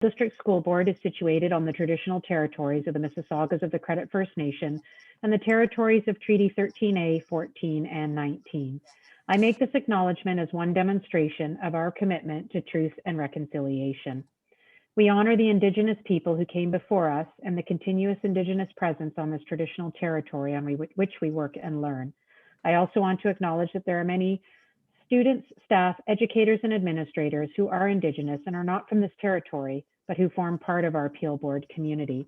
District School Board is situated on the traditional territories of the Mississaugas of the Credit First Nation and the territories of Treaty 13A, 14, and 19. I make this acknowledgement as one demonstration of our commitment to truth and reconciliation. We honor the Indigenous people who came before us and the continuous Indigenous presence on this traditional territory on which we work and learn. I also want to acknowledge that there are many students, staff, educators, and administrators who are Indigenous and are not from this territory, but who form part of our Appeal Board community.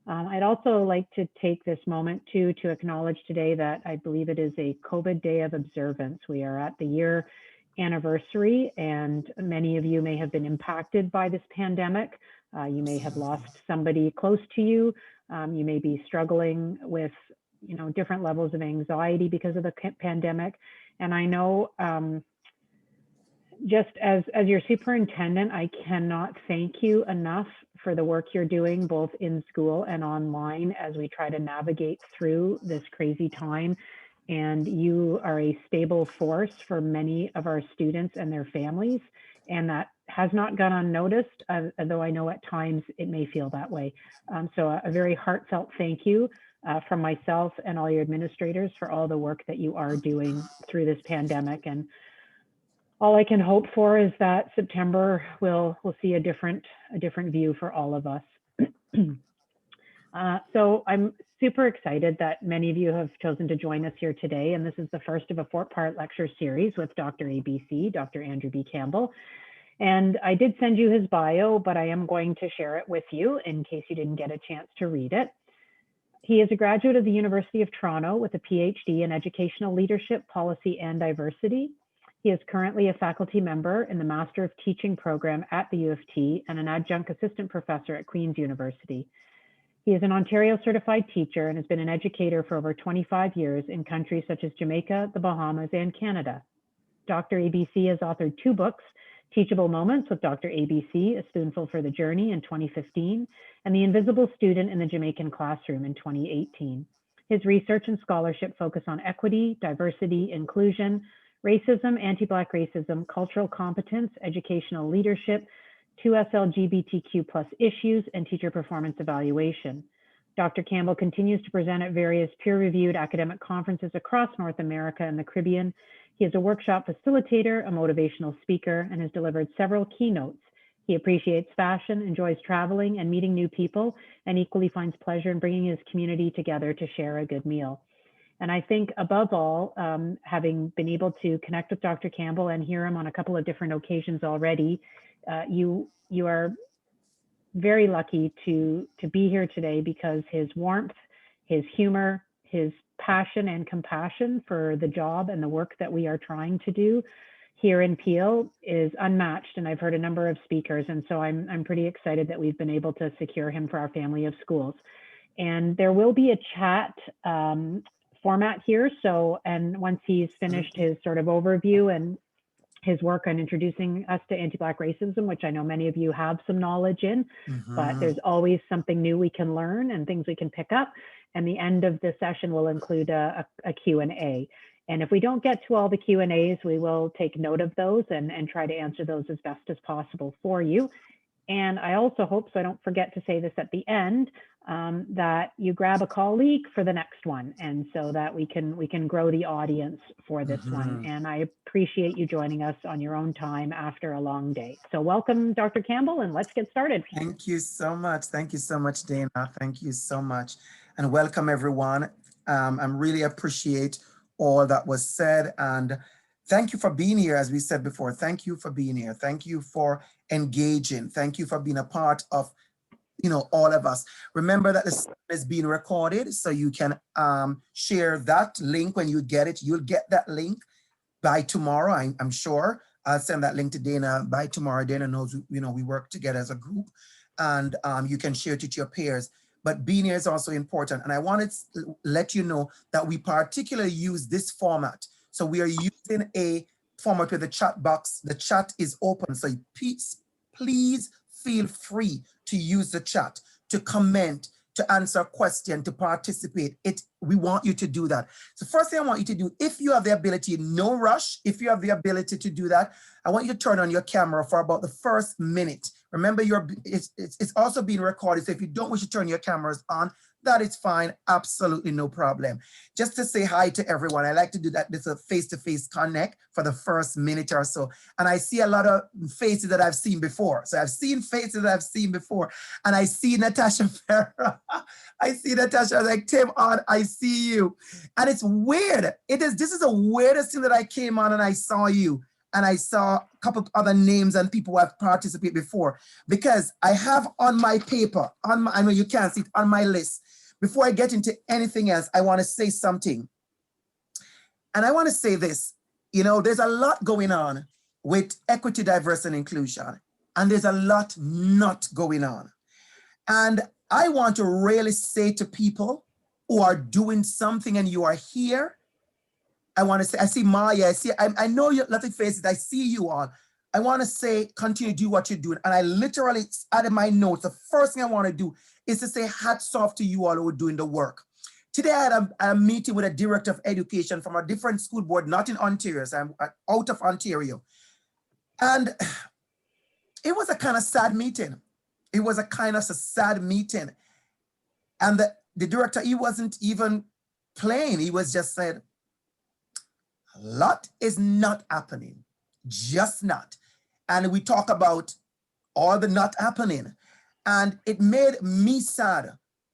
I'd also like to take this moment to acknowledge today that I believe it is a COVID Day of Observance. We are at the year anniversary, and many of you may have been impacted by this pandemic. You may have lost somebody close to you. You may be struggling with different levels of anxiety because of the pandemic. And I know just as your superintendent, I cannot thank you enough for the work you're doing both in school and online as we try to navigate through this crazy time. And you are a stable force for many of our students and their families. And that has not gone unnoticed, although I know at times it may feel that way. So a very heartfelt thank you from myself and all your administrators for all the work that you are doing through this pandemic. And all I can hope for is that September we'll see a different view for all of us. So I'm super excited that many of you have chosen to join us here today. And this is the first of a 4-part lecture series with DR.ABC, Dr. Andrew B. Campbell. And I did send you his bio, but I am going to share it with you in case you didn't get a chance to read it. He is a graduate of the University of Toronto with a PhD in Educational Leadership, Policy, and Diversity. He is currently a faculty member in the Master of Teaching program at the U of T and an adjunct assistant professor at Queen's University. He is an Ontario certified teacher and has been an educator for over 25 years in countries such as Jamaica, the Bahamas, and Canada. Dr. ABC has authored 2 books, Teachable Moments with Dr. ABC, A Spoonful for the Journey in 2015, and The Invisible Student in the Jamaican Classroom in 2018. His research and scholarship focus on equity, diversity, inclusion, racism, anti-Black racism, cultural competence, educational leadership, 2S LGBTQ+ issues, and teacher performance evaluation. Dr. Campbell continues to present at various peer-reviewed academic conferences across North America and the Caribbean. He is a workshop facilitator, a motivational speaker, and has delivered several keynotes. He appreciates fashion, enjoys traveling and meeting new people, and equally finds pleasure in bringing his community together to share a good meal. And I think above all, having been able to connect with Dr. Campbell and hear him on a couple of different occasions already, you are very lucky to be here today because his warmth, his humor, his passion and compassion for the job and the work that we are trying to do here in Peel is unmatched. And I've heard a number of speakers, and so I'm pretty excited that we've been able to secure him for our family of schools. And there will be a chat format here. So, and once he's finished his sort of overview and his work on introducing us to anti-Black racism, which I know many of you have some knowledge in, but there's always something new we can learn and things we can pick up. And the end of the session will include a Q&A. And if we don't get to all the Q&As, we will take note of those and try to answer those as best as possible for you. And I also hope, so I don't forget to say this at the end, that you grab a colleague for the next one, and so that we can grow the audience for this one. And I appreciate you joining us on your own time after a long day. So welcome, Dr. Campbell, and let's get started. Thank you so much. Thank you so much, Dana. Thank you so much. And welcome, everyone. I really appreciate all that was said. And thank you for being here, as we said before. Thank you for being here. Thank you for engaging. Thank you for being a part of all of us. Remember that this is being recorded, so you can share that link when you get it. You'll get that link by tomorrow, I'm sure. I'll send that link to Dana by tomorrow. Dana knows, we work together as a group, and you can share it to your peers. But being here is also important. And I wanted to let you know that we particularly use this format. So we are using a format with the chat box. The chat is open, so please feel free to use the chat, to comment, to answer a question, to participate. We want you to do that. So first thing I want you to do, if you have the ability, no rush, if you have the ability to do that, I want you to turn on your camera for about the first minute. Remember, it's also being recorded. So if you don't wish to turn your cameras on, that is fine. Absolutely no problem. Just to say hi to everyone. I like to do that. This is a face-to-face connect for the first minute or so. And I see a lot of faces that I've seen before. So I've seen faces that I've seen before. And I see Natasha Farah. I see Natasha. I was like, Tim on, I see you. And it's weird. This is the weirdest thing that I came on and I saw you. And I saw a couple of other names and people who have participated before, because I have on my paper, I know you can't see it, on my list. Before I get into anything else, I want to say something. And I want to say this, there's a lot going on with equity, diversity, and inclusion, and there's a lot not going on. And I want to really say to people who are doing something and you are here, I want to say, I see Maya, I know you, lot of faces, I see you all. I want to say, continue to do what you're doing. And I literally added my notes. The first thing I want to do is to say hats off to you all who are doing the work. Today I had a meeting with a director of education from a different school board, not in Ontario, so I'm out of Ontario. And it was a kind of sad meeting. It was a kind of a sad meeting. And the director, he wasn't even playing. He was just said, a lot is not happening, just not. And we talk about all the not happening. And it made me sad,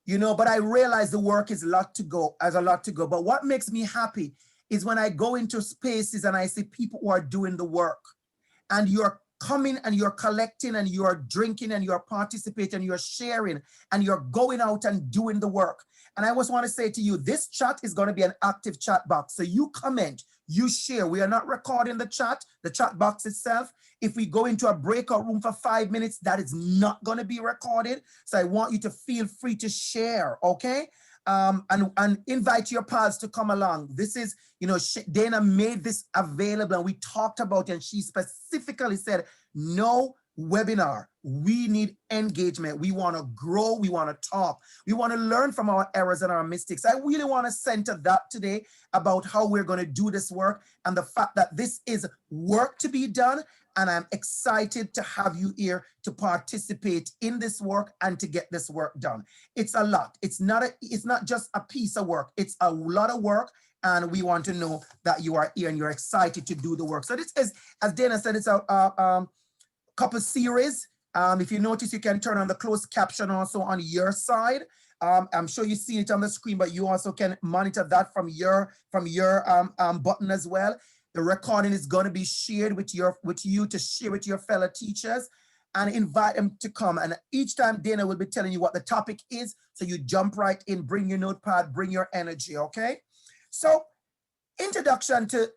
but I realize the work is a lot to go. But what makes me happy is when I go into spaces and I see people who are doing the work, and you're coming and you're collecting and you're drinking and you're participating and you're sharing and you're going out and doing the work. And I just want to say to you, this chat is going to be an active chat box. So you comment, you share. We are not recording the chat box itself. If we go into a breakout room for 5 minutes, that is not going to be recorded. So I want you to feel free to share, okay? And invite your pals to come along. This is, Dana made this available and we talked about it, and she specifically said, no webinar. We need engagement. We want to grow. We want to talk. We want to learn from our errors and our mistakes. I really want to center that today about how we're going to do this work and the fact that this is work to be done. And I'm excited to have you here to participate in this work and to get this work done. It's a lot. It's not just a piece of work. It's a lot of work. And we want to know that you are here and you're excited to do the work. So this is, as Dana said, it's a couple series. If you notice, you can turn on the closed caption also on your side. I'm sure you see it on the screen, but you also can monitor that from your button as well. The recording is going to be shared with you to share with your fellow teachers and invite them to come. And each time Dana will be telling you what the topic is. So you jump right in, bring your notepad, bring your energy, okay? So introduction to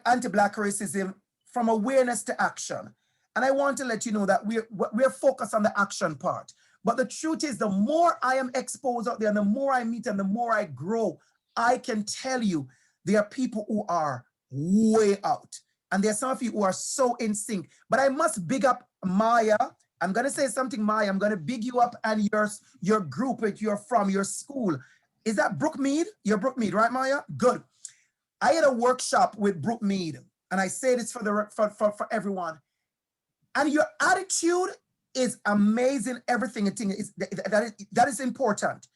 anti-Black racism from awareness to action. And I want to let you know that we're focused on the action part. But the truth is, the more I am exposed out there and the more I meet and the more I grow, I can tell you there are people who are way out. And there are some of you who are so in sync. But I must big up Maya. I'm going to say something, Maya. I'm going to big you up and your group that you're from, your school. Is that Brookmead? You're Brookmead, right, Maya? Good. I had a workshop with Brookmead, and I say this for everyone. And your attitude is amazing. Everything is that is important.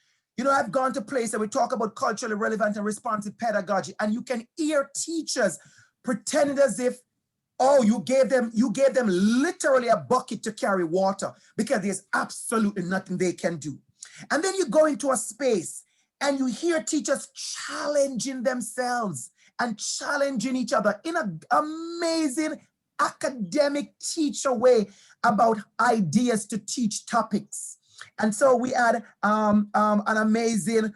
I've gone to places and we talk about culturally relevant and responsive pedagogy, and you can hear teachers pretend as if, oh, you gave them literally a bucket to carry water because there's absolutely nothing they can do. And then you go into a space and you hear teachers challenging themselves and challenging each other in an amazing academic teacher way about ideas to teach topics. And so we had an amazing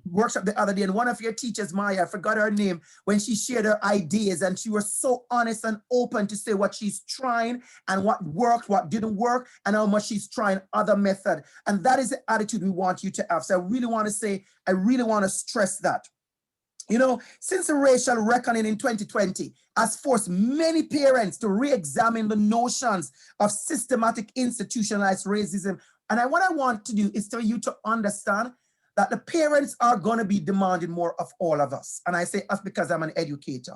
workshop the other day, and one of your teachers, Maya, I forgot her name, when she shared her ideas, and she was so honest and open to say what she's trying and what worked, what didn't work, and how much she's trying other method. And that is the attitude we want you to have. So I really want to stress that. Since the racial reckoning in 2020 has forced many parents to re-examine the notions of systematic institutionalized racism. And what I want to do is for you to understand that the parents are going to be demanding more of all of us. And I say us because I'm an educator.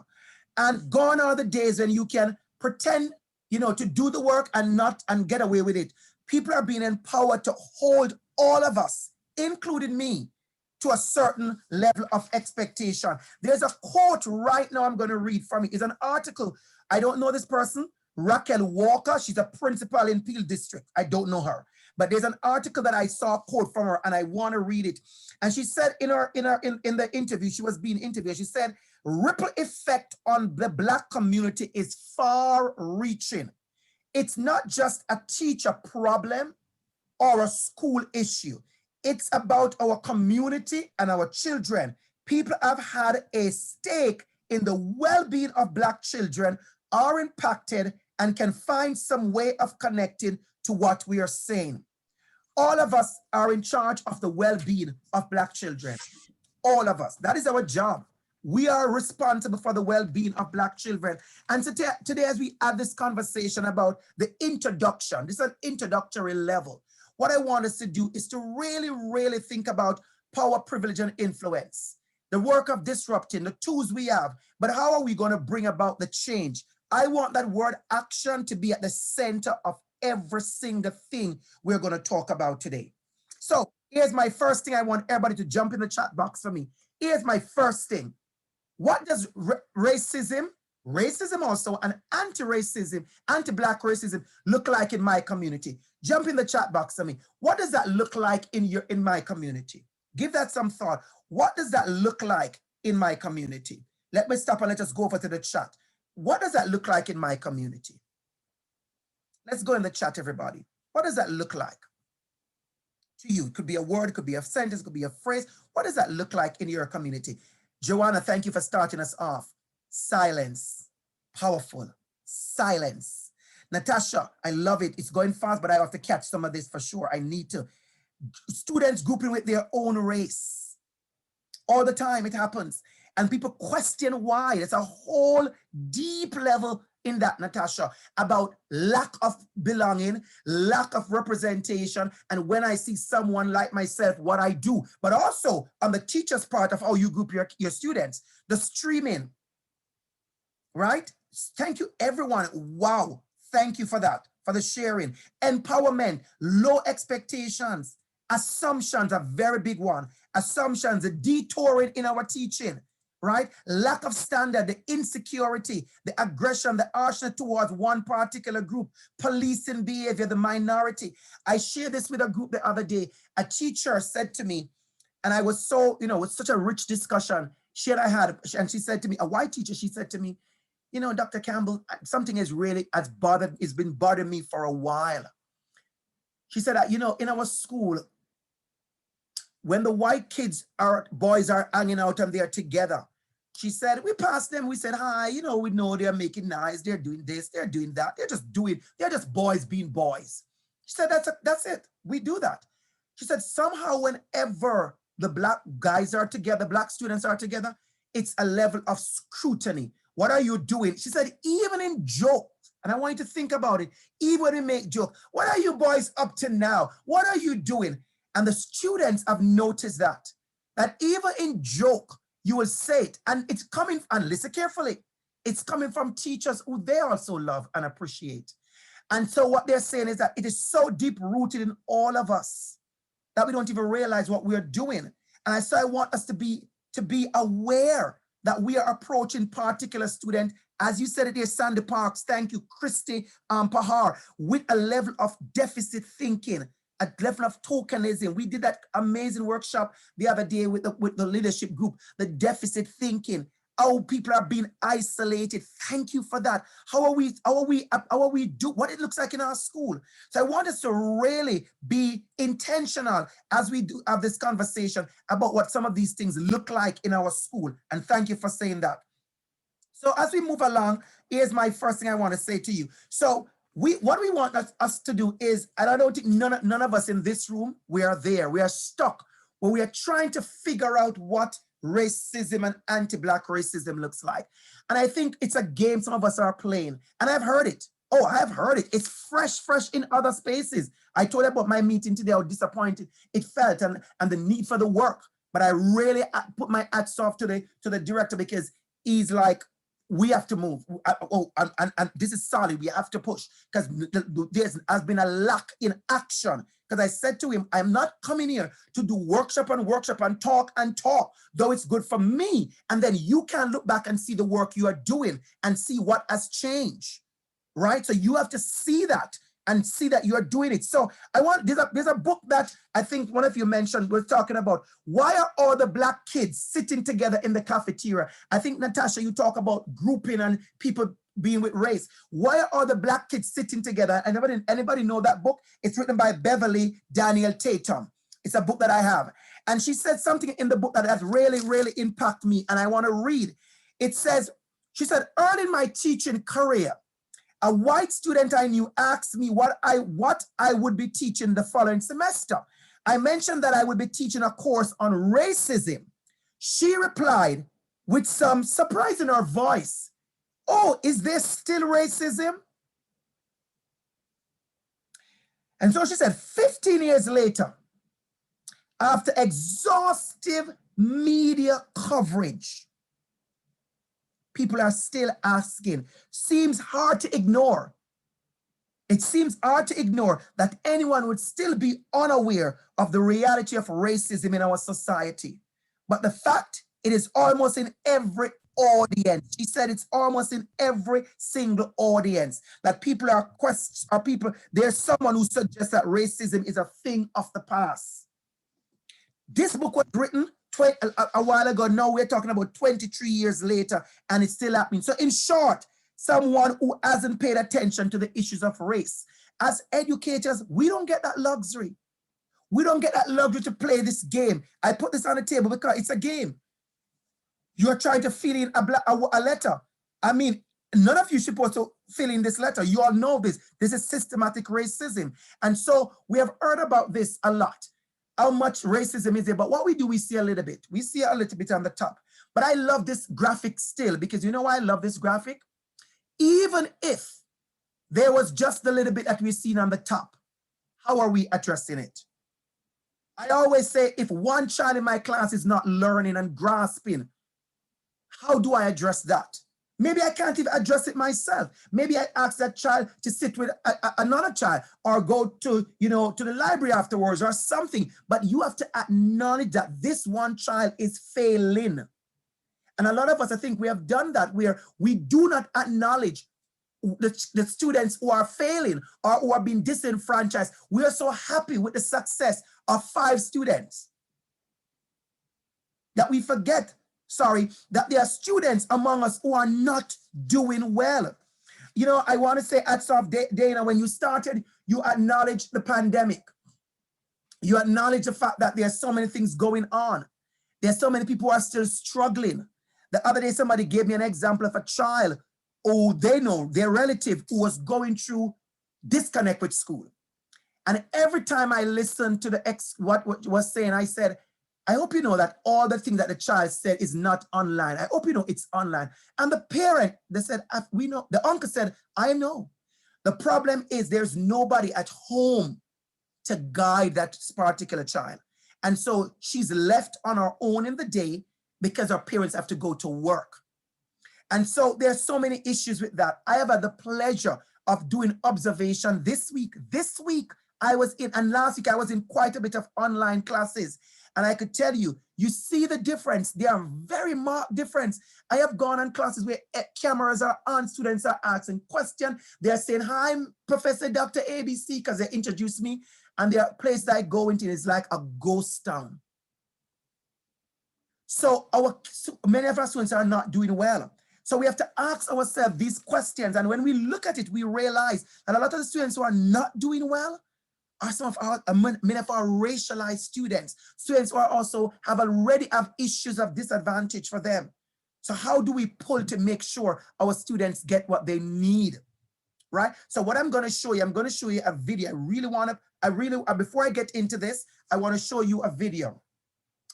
And gone are the days when you can pretend to do the work and get away with it. People are being empowered to hold all of us, including me, to a certain level of expectation. There's a quote right now I'm going to read from it. It's an article. I don't know this person, Raquel Walker. She's a principal in Peel District. I don't know her. But there's an article that I saw a quote from her, and I want to read it. And she said in the interview, she was being interviewed, she said, ripple effect on the Black community is far reaching. It's not just a teacher problem or a school issue. It's about our community and our children. People have had a stake in the well-being of Black children, are impacted, and can find some way of connecting to what we are saying. All of us are in charge of the well-being of Black children. All of us. That is our job. We are responsible for the well-being of Black children. And today, as we have this conversation about the introduction, this is an introductory level. What I want us to do is to really, really think about power, privilege, and influence, the work of disrupting, the tools we have, but how are we going to bring about the change? I want that word action to be at the center of every single thing we're going to talk about today. So here's my first thing. I want everybody to jump in the chat box for me. Here's my first thing. What does racism also, and anti-racism, anti-Black racism look like in my community? Jump in the chat box for me. What does that look like in my community? Give that some thought. What does that look like in my community? Let me stop and let us go over to the chat. What does that look like in my community? Let's go in the chat, everybody. What does that look like to you? It could be a word, it could be a sentence, it could be a phrase. What does that look like in your community? Joanna, thank you for starting us off. Silence, powerful, silence. Natasha, I love it. It's going fast, but I have to catch some of this for sure. I need to. Students grouping with their own race. All the time it happens. And people question why. There's a whole deep level in that, Natasha, about lack of belonging, lack of representation, and when I see someone like myself, what I do, but also on the teacher's part of how you group your students, the streaming, right? Thank you, everyone. Wow, thank you for that, for the sharing. Empowerment, low expectations, assumptions, a very big one. Assumptions, the detouring in our teaching, right? Lack of standard, the insecurity, the aggression, the harshness towards one particular group, policing behavior, the minority. I shared this with a group the other day. A teacher said to me, and I was so, it was such a rich discussion and she said to me, a white teacher, she said to me, Dr. Campbell, something has been bothering me for a while. She said that, in our school, when the white boys are hanging out and they're together, she said, we passed them, we said, hi, we know they're making noise, they're doing this, they're doing that, they're just boys being boys. She said, that's it, we do that. She said, somehow whenever the Black guys are together, Black students are together, it's a level of scrutiny. What are you doing? She said, even in jokes, and I want you to think about it, even when we make jokes, what are you boys up to now? What are you doing? And the students have noticed that even in joke, you will say it, and it's coming, and listen carefully, it's coming from teachers who they also love and appreciate. And so what they're saying is that it is so deep rooted in all of us that we don't even realize what we are doing. And so I want us to be aware that we are approaching particular students, as you said it there, Sandy Parks, thank you, Christy Pahar, with a level of deficit thinking, a level of tokenism. We did that amazing workshop the other day with the leadership group, the deficit thinking, how people are being isolated. Thank you for that. How are we do what it looks like in our school? So I want us to really be intentional as we do have this conversation about what some of these things look like in our school. And thank you for saying that. So as we move along, here's my first thing I want to say to you. So what we want us to do is, and I don't think none of us in this room, we are stuck, where we are trying to figure out what racism and anti-Black racism looks like. And I think it's a game some of us are playing. And I've heard it. Oh, I've heard it. It's fresh in other spaces. I told you about my meeting today, how disappointed it felt and the need for the work. But I really put my hats off to the director, because he's like we have to move. And this is solid. We have to push because there has been a lack in action. Because I said to him, I'm not coming here to do workshop and talk, though it's good for me. And then you can look back and see the work you are doing and see what has changed, right? So you have to see that and see that you're doing it. So there's a book that I think one of you mentioned, was talking about why are all the Black kids sitting together in the cafeteria? I think, Natasha, you talk about grouping and people being with race. Why are all the Black kids sitting together? Anybody know that book? It's written by Beverly Daniel Tatum. It's a book that I have. And she said something in the book that has really, really impacted me, and I want to read. It says, she said, early in my teaching career, a white student I knew asked me what I would be teaching the following semester. I mentioned that I would be teaching a course on racism. She replied with some surprise in her voice, "Oh, is there still racism?" And so she said, 15 years later, after exhaustive media coverage, people are still asking. Seems hard to ignore. It seems hard to ignore that anyone would still be unaware of the reality of racism in our society. But the fact, it is almost in every audience. She said it's almost in every single audience that people are there's someone who suggests that racism is a thing of the past. This book was written a while ago. Now we're talking about 23 years later, and it's still happening. So in short, someone who hasn't paid attention to the issues of race. As educators, we don't get that luxury. We don't get that luxury to play this game. I put this on the table because it's a game. You're trying to fill in a letter. I mean, none of you supposed to fill in this letter. You all know this. This is systematic racism. And so we have heard about this a lot. How much racism is there? But what we do, we see a little bit. We see a little bit on the top. But I love this graphic still, because you know why I love this graphic? Even if there was just a little bit that we've seen on the top, how are we addressing it? I always say, if one child in my class is not learning and grasping, how do I address that? Maybe I can't even address it myself. Maybe I ask that child to sit with another child, or go to the library afterwards or something. But you have to acknowledge that this one child is failing. And a lot of us, I think we have done that, where we do not acknowledge the students who are failing or who are being disenfranchised. We are so happy with the success of 5 students that we forget, that there are students among us who are not doing well. You know, I want to say, hats off, Dana, when you started, you acknowledged the pandemic. You acknowledge the fact that there are so many things going on. There's so many people who are still struggling. The other day, somebody gave me an example of a child who they know, their relative, who was going through disconnect with school. And every time I listened to what was saying, I said, I hope you know that all the things that the child said is not online. I hope you know it's online. And the parent, they said, we know. The uncle said, I know. The problem is there's nobody at home to guide that particular child. And so she's left on her own in the day because her parents have to go to work. And so there's so many issues with that. I have had the pleasure of doing observation this week. This week I was in, and last week I was in quite a bit of online classes. And I could tell you, you see the difference. They are very marked difference. I have gone on classes where cameras are on, students are asking questions. They're saying, hi, I'm Professor Dr. ABC, because they introduced me. And the place that I go into is like a ghost town. So many of our students are not doing well. So we have to ask ourselves these questions. And when we look at it, we realize that a lot of the students who are not doing well are many of our racialized students who are also already have issues of disadvantage for them. So how do we pull to make sure our students get what they need, right? So what I'm going to show you, a video. Before I get into this, I want to show you a video.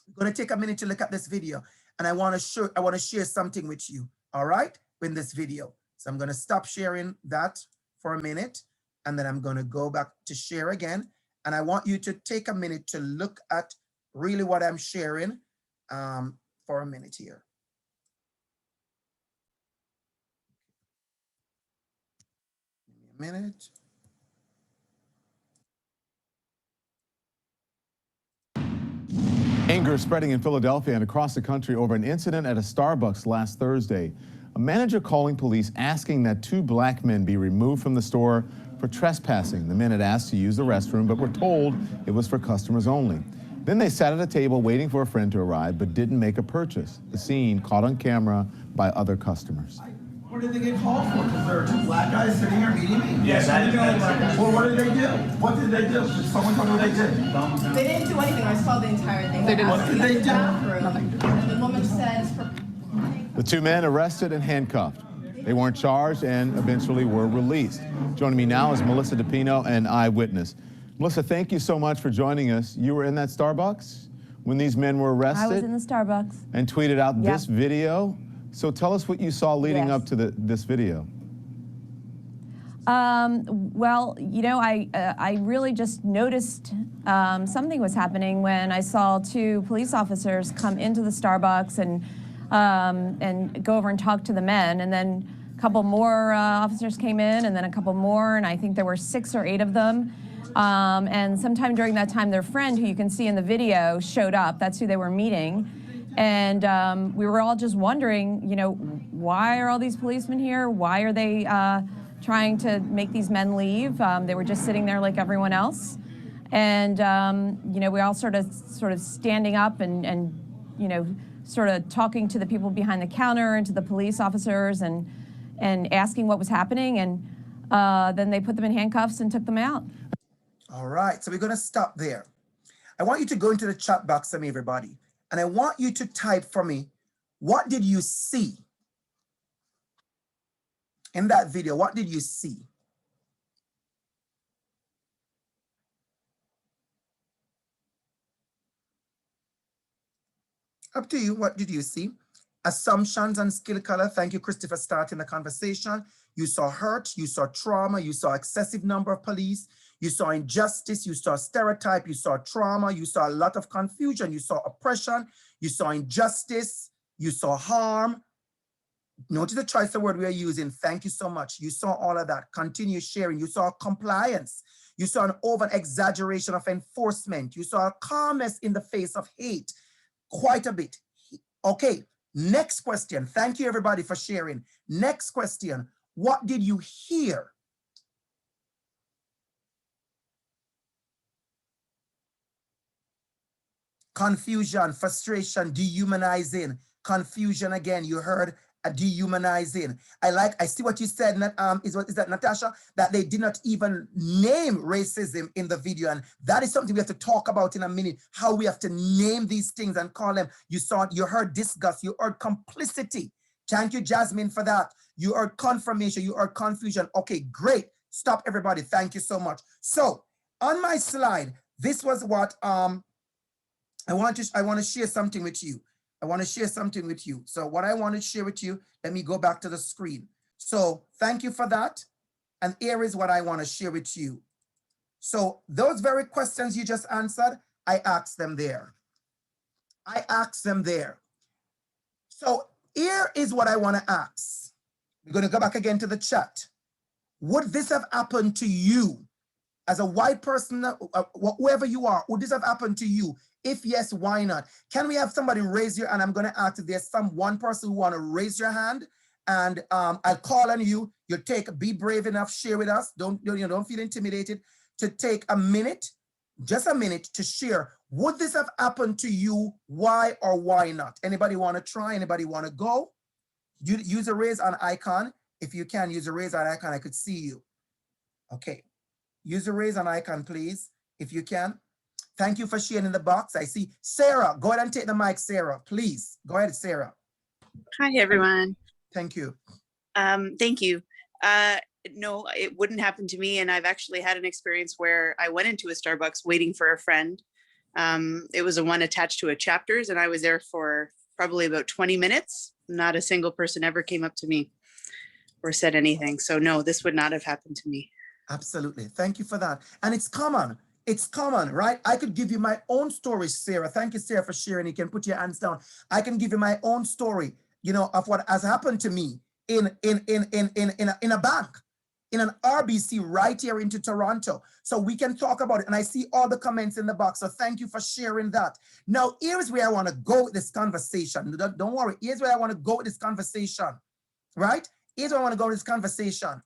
I'm going to take a minute to look at this video, and I want to share something with you, all right, in this video. So I'm going to stop sharing that for a minute, and then I'm going to go back to share again. And I want you to take a minute to look at really what I'm sharing for a minute here. minute. Anger spreading in Philadelphia and across the country over an incident at a Starbucks last Thursday. A manager calling police asking that 2 black men be removed from the store for trespassing. The men had asked to use the restroom, but were told it was for customers only. Then they sat at a table waiting for a friend to arrive, but didn't make a purchase. The scene caught on camera by other customers. What did they get called for? Because there are 2 black guys sitting here meeting me? Yes, I didn't know black guys. Well, what did they do? What did they do? Did someone tell me what they did? They didn't do anything. I saw the entire thing. They didn't. What did they do? Nothing. The woman says. The 2 men arrested and handcuffed. They weren't charged and eventually were released. Joining me now is Melissa DePino, an eyewitness. Melissa, thank you so much for joining us. You were in that Starbucks when these men were arrested? I was in the Starbucks. And tweeted out this video. So tell us what you saw leading up to this video. Well, you know, I really just noticed something was happening when I saw 2 police officers come into the Starbucks and go over and talk to the men, and then a couple more officers came in, and then a couple more, and I think there were 6 or 8 of them. And sometime during that time, their friend, who you can see in the video, showed up. That's who they were meeting. And we were all just wondering, you know, why are all these policemen here? Why are they trying to make these men leave? They were just sitting there like everyone else. And, you know, we all sort of standing up and, you know, sort of talking to the people behind the counter and to the police officers and asking what was happening. And then they put them in handcuffs and took them out. All right, so we're going to stop there. I want you to go into the chat box for me, everybody. And I want you to type for me, what did you see in that video? What did you see? Up to you. What did you see? Assumptions and skill color. Thank you, Christopher, for starting the conversation. You saw hurt, you saw trauma, you saw excessive number of police, you saw injustice, you saw stereotype, you saw trauma, you saw a lot of confusion, you saw oppression, you saw injustice, you saw harm. Notice the choice of word we are using. Thank you so much. You saw all of that. Continue sharing. You saw compliance. You saw an over-exaggeration of enforcement. You saw a calmness in the face of hate. Quite a bit. Okay, next question. Thank you, everybody, for sharing. Next question. What did you hear? Confusion, frustration, dehumanizing, confusion again. You heard a dehumanizing. I see what you said, is that Natasha, that they did not even name racism in the video. And that is something we have to talk about in a minute, how we have to name these things and call them. You heard disgust, you heard complicity. Thank you, Jasmine, for that. You heard confirmation, you heard confusion. Okay, great. Stop, everybody. Thank you so much. So on my slide, this was what I want to share something with you. So what I want to share with you, let me go back to the screen. So thank you for that. And here is what I want to share with you. So those very questions you just answered, I asked them there. So here is what I want to ask. We're going to go back again to the chat. Would this have happened to you as a white person, whoever you are? Would this have happened to you? If yes, why not? Can we have somebody raise your hand? I'm going to ask if there's one person who want to raise your hand, and I'll call on you. Be brave enough, share with us. Don't feel intimidated to take a minute, just a minute to share. Would this have happened to you? Why or why not? Anybody want to try? Anybody want to go? Use a raise on icon. If you can use a raise on icon, I could see you. Okay. Use a raise on icon, please, if you can. Thank you for sharing in the box. I see Sarah. Go ahead and take the mic, Sarah. Please. Go ahead, Sarah. Hi, everyone. Thank you. Thank you. No, it wouldn't happen to me. And I've actually had an experience where I went into a Starbucks waiting for a friend. It was one attached to a Chapters, and I was there for probably about 20 minutes. Not a single person ever came up to me or said anything. So no, this would not have happened to me. Absolutely. Thank you for that. And it's common. It's common, right? I could give you my own story, Sarah. Thank you, Sarah, for sharing. You can put your hands down. I can give you my own story, of what has happened to me in a bank. in an RBC right here into Toronto. So we can talk about it. And I see all the comments in the box. So thank you for sharing that. Now, here's where I want to go with this conversation. Don't worry. Here's where I want to go with this conversation, right? Here's where I want to go with this conversation.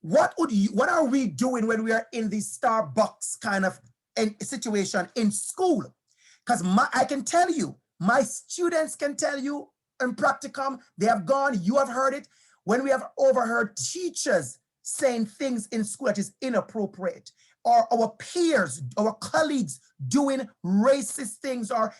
What are we doing when we are in the Starbucks kind of situation in school? Because I can tell you, my students can tell you in practicum, they have gone, you have heard it, when we have overheard teachers saying things in school that is inappropriate, or our peers, our colleagues doing racist things or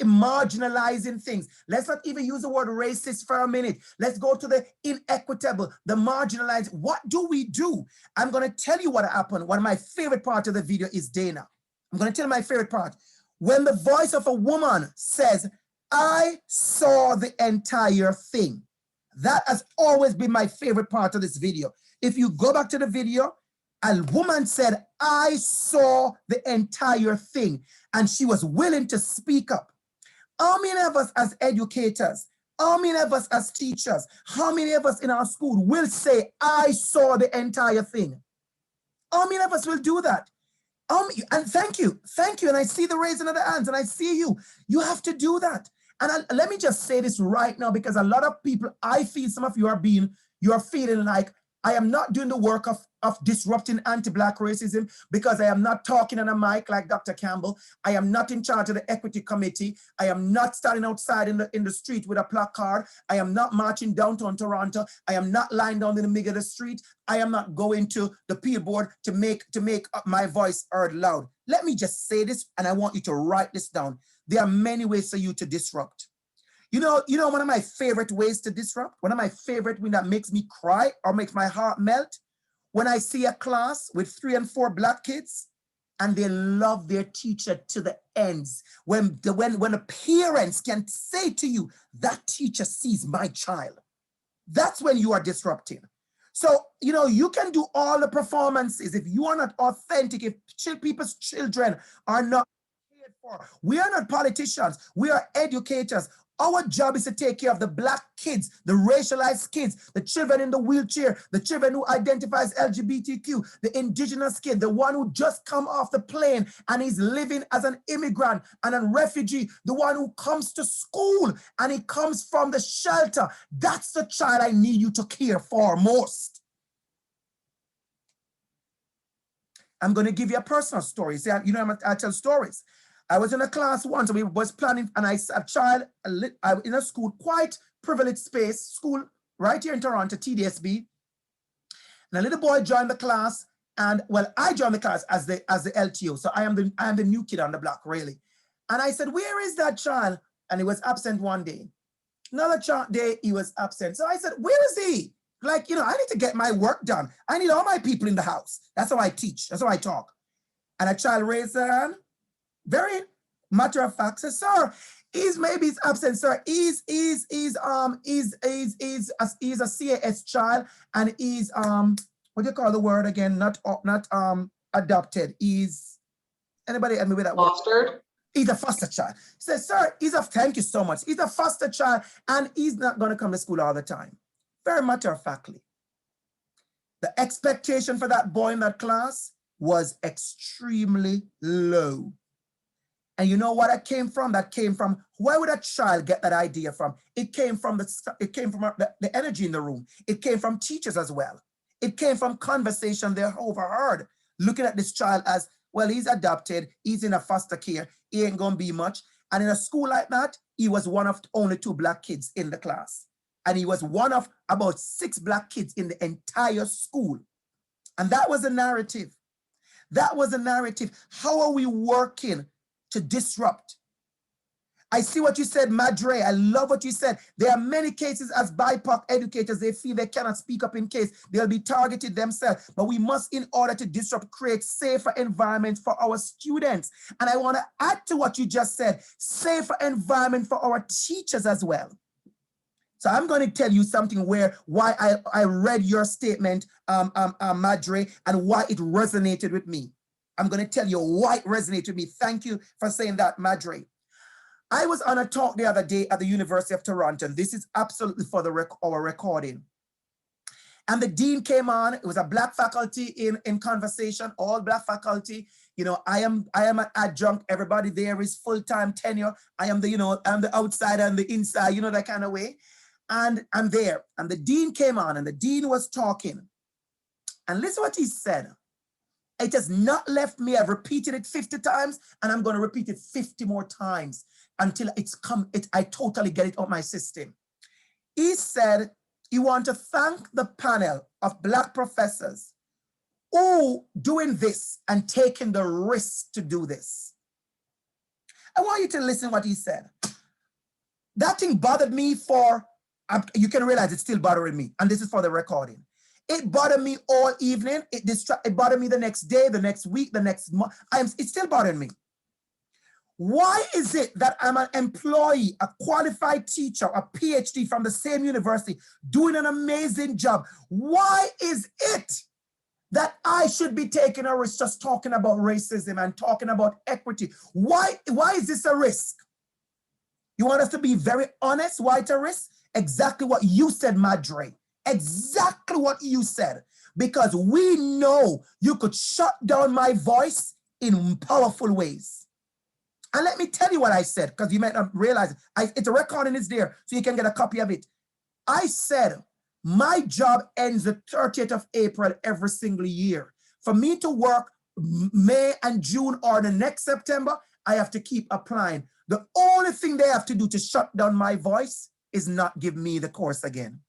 marginalizing things. Let's not even use the word racist for a minute. Let's go to the inequitable, the marginalized. What do we do? I'm going to tell you what happened. One of my favorite parts of the video is Dana. I'm going to tell you my favorite part. When the voice of a woman says, I saw the entire thing. That has always been my favorite part of this video. If you go back to the video, a woman said, I saw the entire thing, and she was willing to speak up. How many of us as educators, how many of us as teachers, how many of us in our school will say, I saw the entire thing? How many of us will do that? And thank you. And I see the raising of the hands, and I see you. You have to do that. And let me just say this right now, because a lot of people, I feel some of you are feeling like I am not doing the work of disrupting anti-Black racism because I am not talking on a mic like Dr. Campbell. I am not in charge of the equity committee. I am not standing outside in the street with a placard. I am not marching downtown Toronto. I am not lying down in the middle of the street. I am not going to the appeal board to make my voice heard loud. Let me just say this, and I want you to write this down. There are many ways for you to disrupt. You know, one of my favorite ways to disrupt, one of my favorite things that makes me cry or makes my heart melt, when I see a class with 3 and 4 Black kids and they love their teacher to the ends. When the parents can say to you, that teacher sees my child. That's when you are disrupting. So, you can do all the performances. If you are not authentic, if people's children are not cared for, we are not politicians, we are educators. Our job is to take care of the Black kids, the racialized kids, the children in the wheelchair, the children who identify as LGBTQ, the indigenous kid, the one who just come off the plane and is living as an immigrant and a refugee, the one who comes to school and he comes from the shelter. That's the child I need you to care for most. I'm going to give you a personal story. See, I tell stories. I was in a class once, we was planning, and I a child in a school, quite privileged space, school right here in Toronto, TDSB. And a little boy joined the class, and well, I joined the class as the LTO, so I am the new kid on the block, really. And I said, where is that child? And he was absent one day. Another day, he was absent. So I said, where is he? Like, I need to get my work done. I need all my people in the house. That's how I teach. That's how I talk. And a child raised their hand. Very matter of fact, says, sir, he's absent, sir. He's a CAS child, and he's what do you call the word again? Not adopted. Anybody help me with that word? Fostered. He's a foster child. He says, sir, thank you so much. He's a foster child, and he's not going to come to school all the time. Very matter of factly. The expectation for that boy in that class was extremely low. And you know what that came from? That came from, where would a child get that idea from? It came from the energy in the room. It came from teachers as well. It came from conversation they overheard, looking at this child as, well, he's adopted, he's in a foster care, he ain't gonna be much. And in a school like that, he was one of only 2 Black kids in the class. And he was one of about 6 Black kids in the entire school. And that was a narrative. That was a narrative. How are we working to disrupt? I see what you said, Madre. I love what you said. There are many cases as BIPOC educators, they feel they cannot speak up in case they'll be targeted themselves. But we must, in order to disrupt, create safer environments for our students. And I want to add to what you just said, safer environment for our teachers as well. So I'm going to tell you something why I read your statement, Madre, and why it resonated with me. I'm going to tell you why it resonated with me. Thank you for saying that, Madre. I was on a talk the other day at the University of Toronto, and this is absolutely for our recording. And the dean came on. It was a black faculty in conversation, all black faculty. You know, I am an adjunct. Everybody there is full-time tenure. I am the, you know, I'm the outside and the inside, you know, that kind of way. And I'm there. And the dean came on and the dean was talking. And listen what he said. It has not left me. I've repeated it 50 times and I'm going to repeat it 50 more times until I totally get it out my system. He said he wants to thank the panel of black professors who doing this and taking the risk to do this. I want you to listen what he said. That thing bothered me for, you can realize it's still bothering me. And this is for the recording. It bothered me all evening. It bothered me the next day, the next week, the next month. It's still bothering me. Why is it that I'm an employee, a qualified teacher, a PhD from the same university, doing an amazing job? Why is it that I should be taking a risk just talking about racism and talking about equity? Why is this a risk? You want us to be very honest? Why it's a risk? Exactly what you said, Madre. Exactly what you said. Because we know you could shut down my voice in powerful ways. And let me tell you what I said, because you might not realize it. It's a recording, it's there, so you can get a copy of it. I said, my job ends the 30th of April every single year. For me to work May and June or the next September, I have to keep applying. The only thing they have to do to shut down my voice is not give me the course again.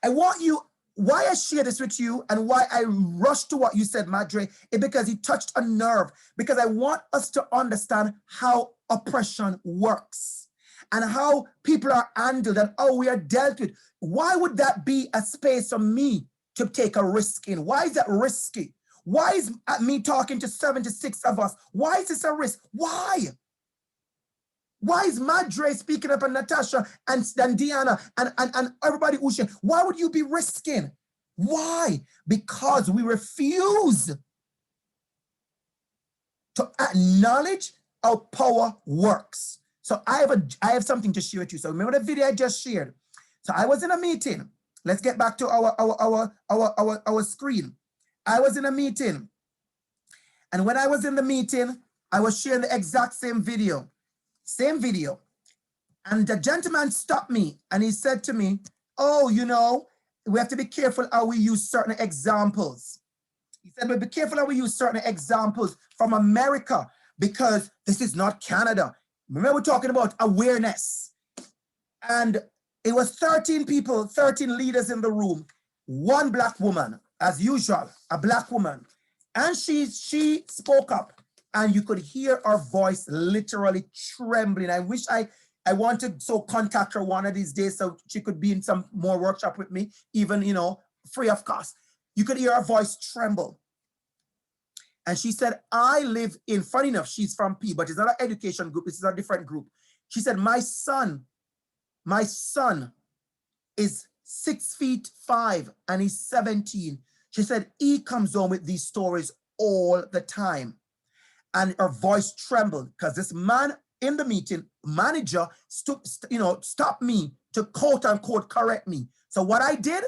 I want you, why I share this with you and why I rushed to what you said, Madre, is because it touched a nerve. Because I want us to understand how oppression works and how people are handled and how we are dealt with. Why would that be a space for me to take a risk in? Why is that risky? Why is me talking to 76 of us? Why is this a risk? Why? Why is Madre speaking up and Natasha and Diana and everybody Usha? Why would you be risking? Why? Because we refuse to acknowledge how power works. So I have something to share with you. So remember the video I just shared. So I was in a meeting. Let's get back to our screen. I was in a meeting. And when I was in the meeting, I was sharing the exact same video. Same video. And the gentleman stopped me and he said to me, oh, you know, we have to be careful how we use certain examples. He said, but be careful how we use certain examples from America because this is not Canada. Remember, we're talking about awareness. And it was 13 people, 13 leaders in the room, one black woman, as usual, a black woman. And she spoke up. And you could hear her voice literally trembling. I wish I wanted to contact her one of these days so she could be in some more workshop with me, even, you know, free of cost. You could hear her voice tremble. And she said, I live in, funny enough, she's from P, but it's not an education group, this is a different group. She said, my son is 6'5" and he's 17. She said, he comes home with these stories all the time. And her voice trembled because this man in the meeting, manager, stopped me to quote unquote correct me. So what I did,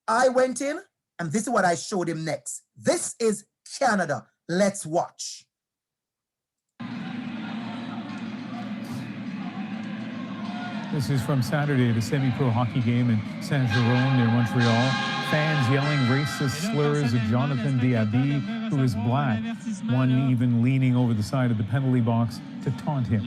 I went in and this is what I showed him next. This is Canada. Let's watch. This is from Saturday at a semi-pro hockey game in Saint-Jérôme near Montreal. Fans yelling racist slurs at Jonathan DR.ABC, who is black, one even leaning over the side of the penalty box to taunt him.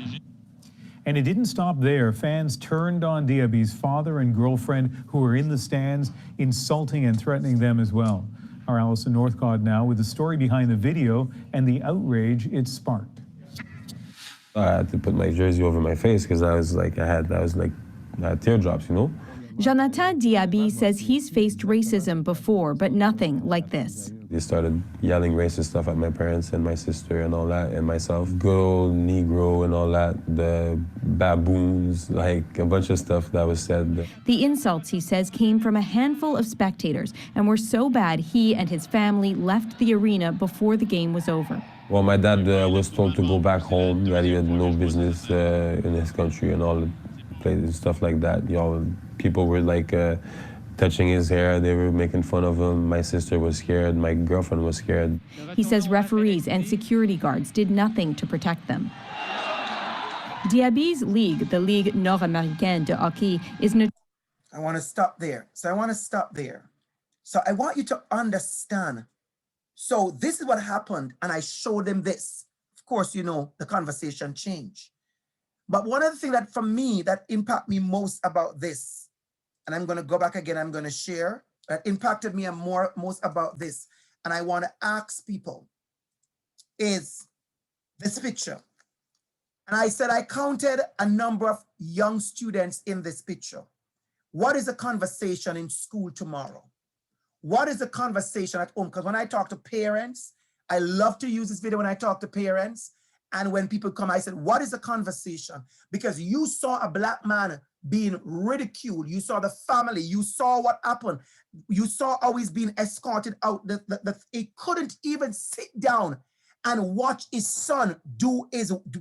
And it didn't stop there. Fans turned on DR.ABC's father and girlfriend who were in the stands, insulting and threatening them as well. Our Alison Northcott now with the story behind the video and the outrage it sparked. I had to put my jersey over my face because I had teardrops, you know? Jonathan DR.ABC says he's faced racism before, but nothing like this. They started yelling racist stuff at my parents and my sister and all that, and myself. Good old Negro and all that, the baboons, like a bunch of stuff that was said. The insults, he says, came from a handful of spectators and were so bad he and his family left the arena before the game was over. Well, my dad was told to go back home, that he had no business in his country and all the stuff like that. People were like touching his hair. They were making fun of him. My sister was scared. My girlfriend was scared. He says referees and security guards did nothing to protect them. DR.ABC's league, the Ligue Nord-Américaine de Hockey, is I want to stop there. So I want you to understand. So this is what happened, and I showed them this. Of course, the conversation changed. But one of the things that, for me, that impacted me most about this, and I'm going to go back again, I'm going to share, that impacted me most about this, and I want to ask people, is this picture. And I said I counted a number of young students in this picture. What is the conversation in school tomorrow? What is the conversation at home? Because when I talk to parents, I love to use this video when I talk to parents. And when people come, I said, what is the conversation? Because you saw a Black man being ridiculed. You saw the family. You saw what happened. You saw how he's being escorted out. He couldn't even sit down and watch his son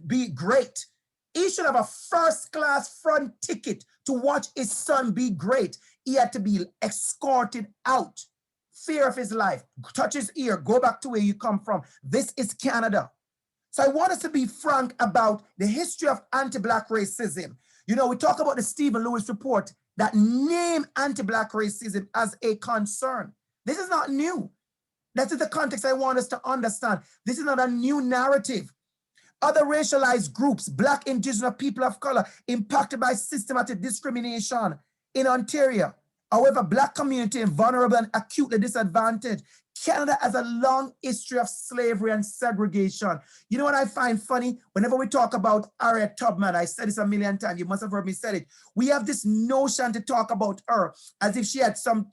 be great. He should have a first-class front ticket to watch his son be great. He had to be escorted out. Fear of his life. Touch his ear. Go back to where you come from. This is Canada. So I want us to be frank about the history of anti-Black racism. We talk about the Stephen Lewis report that named anti-Black racism as a concern. This is not new. That is the context I want us to understand. This is not a new narrative. Other racialized groups, Black, Indigenous, people of color, impacted by systematic discrimination in Ontario. However, Black community is vulnerable and acutely disadvantaged. Canada has a long history of slavery and segregation. You know what I find funny? Whenever we talk about Harriet Tubman, I said this a million times, you must have heard me say it. We have this notion to talk about her as if she had some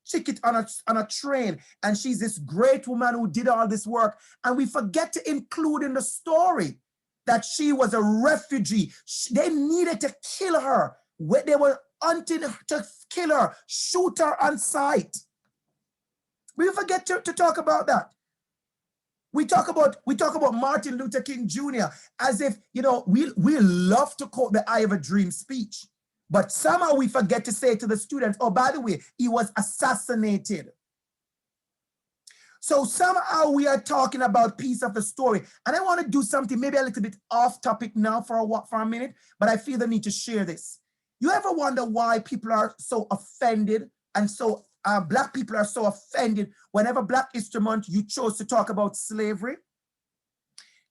ticket on a train, and she's this great woman who did all this work, and we forget to include in the story that she was a refugee. They needed to kill her. They were hunting to kill her, shoot her on sight. We forget to talk about that. We talk about Martin Luther King Jr. as if, we love to quote the I Have a Dream speech. But somehow we forget to say to the students, oh, by the way, he was assassinated. So somehow we are talking about piece of the story. And I want to do something maybe a little bit off topic now for a minute, but I feel the need to share this. You ever wonder why people are so offended and so Black people are so offended whenever Black History Month you chose to talk about slavery?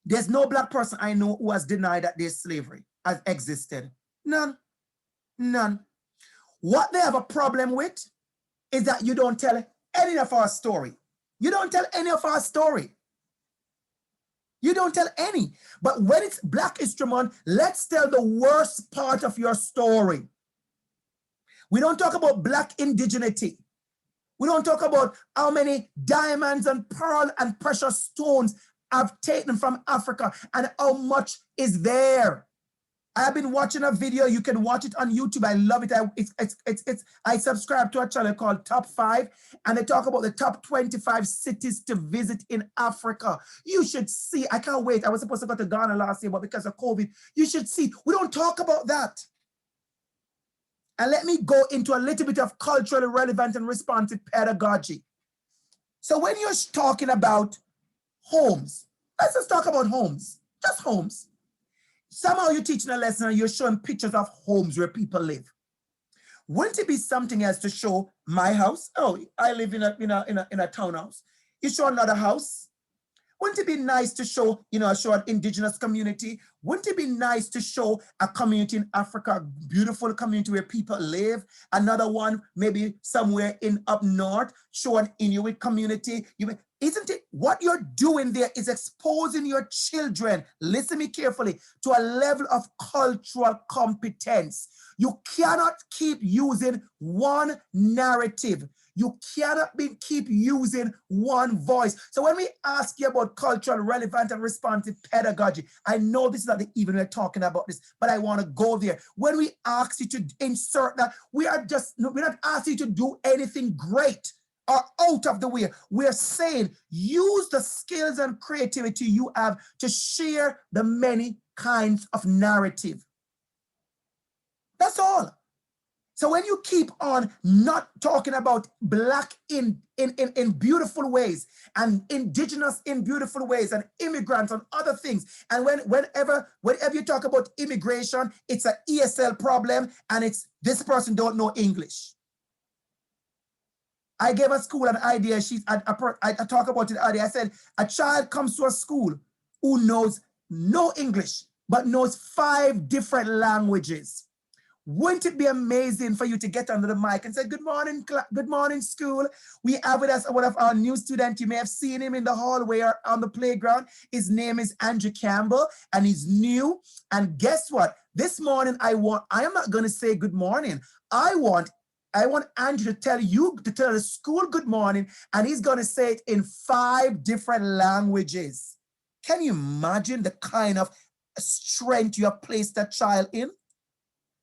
There's no Black person I know who has denied that there's slavery has existed. None. None. What they have a problem with is that you don't tell any of our story. You don't tell any of our story. You don't tell any. But when it's Black History Month, let's tell the worst part of your story. We don't talk about Black indigeneity. We don't talk about how many diamonds and pearl and precious stones I've taken from Africa and how much is there. I've been watching a video. You can watch it on YouTube. I love it. I subscribe to a channel called Top 5, and they talk about the top 25 cities to visit in Africa. You should see. I can't wait. I was supposed to go to Ghana last year, but because of COVID, you should see. We don't talk about that. And let me go into a little bit of culturally relevant and responsive pedagogy. So when you're talking about homes, let's just talk about homes, just homes. Somehow you're teaching a lesson and you're showing pictures of homes where people live. Wouldn't it be something else to show my house? Oh, I live in a townhouse. You show another house. Wouldn't it be nice to show, show an indigenous community? Wouldn't it be nice to show a community in Africa, a beautiful community where people live? Another one, maybe somewhere up north, show an Inuit community. Isn't it what you're doing there is exposing your children, listen me carefully, to a level of cultural competence. You cannot keep using one narrative. You cannot keep using one voice. So when we ask you about cultural relevant and responsive pedagogy, I know this is not the evening we're talking about this, but I want to go there. When we ask you to insert that, we're not asking you to do anything great or out of the way. We're saying use the skills and creativity you have to share the many kinds of narrative. That's all. So when you keep on not talking about Black in beautiful ways, and indigenous in beautiful ways, and immigrants and other things, and whenever you talk about immigration, it's an ESL problem, and it's this person don't know English. I gave a school an idea. I talk about it earlier. I said a child comes to a school who knows no English, but knows 5 different languages. Wouldn't it be amazing for you to get under the mic and say, good morning, school. We have with us one of our new students. You may have seen him in the hallway or on the playground. His name is Andrew Campbell, and he's new. And guess what? This morning, I am not going to say good morning. I want Andrew to tell the school good morning, and he's going to say it in 5 different languages. Can you imagine the kind of strength you have placed that child in?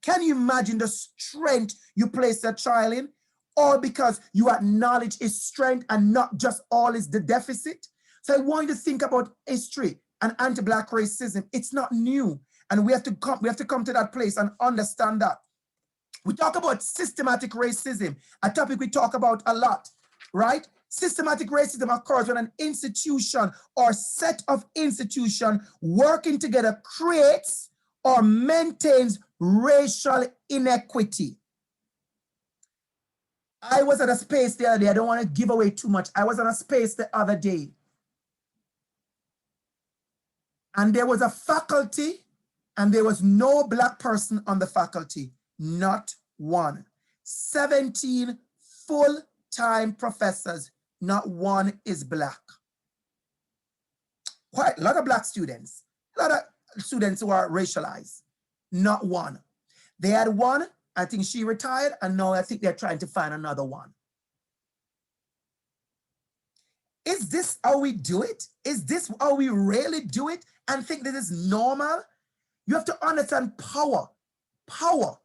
Can you imagine the strength you place that child in? All because you acknowledge his strength and not just all is the deficit. So I want you to think about history and anti-Black racism. It's not new. And we have to come to that place and understand that. We talk about systematic racism, a topic we talk about a lot, right? Systematic racism occurs when an institution or set of institutions working together creates or maintains racial inequity. I was at a space the other day. I don't want to give away too much. I was at a space the other day, and there was a faculty, and there was no Black person on the faculty, not one. 17 full-time professors, not one is Black. Quite a lot of Black students, a lot of students who are racialized, not one. They had one, I think she retired, and now I think they're trying to find another one. Is this how we do it? Is this how we really do it and think this is normal? You have to understand power. Power.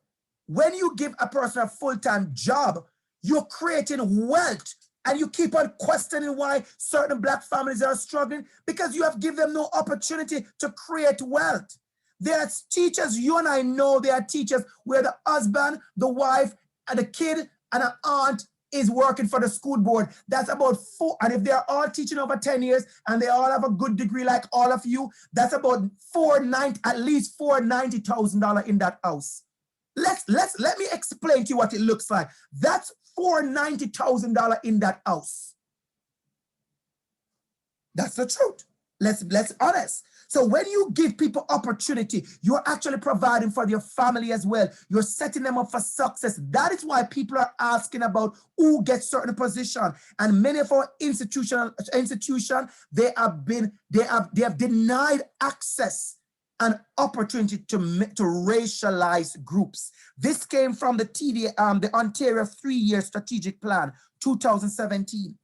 When you give a person a full-time job, you're creating wealth, and you keep on questioning why certain Black families are struggling because you have given them no opportunity to create wealth. There are teachers, you and I know there are teachers where the husband, the wife, and the kid, and an aunt is working for the school board. That's about 4, and if they're all teaching over 10 years and they all have a good degree like all of you, that's about at least $490,000 in that house. Let me explain to you what it looks like. That's $490,000 in that house. That's the truth. Let's be honest. So when you give people opportunity, you're actually providing for your family as well. You're setting them up for success. That is why people are asking about who gets certain position. And many of our institutions, they have denied access and opportunity to racialize groups. This came from the Ontario 3-year strategic plan, 2017.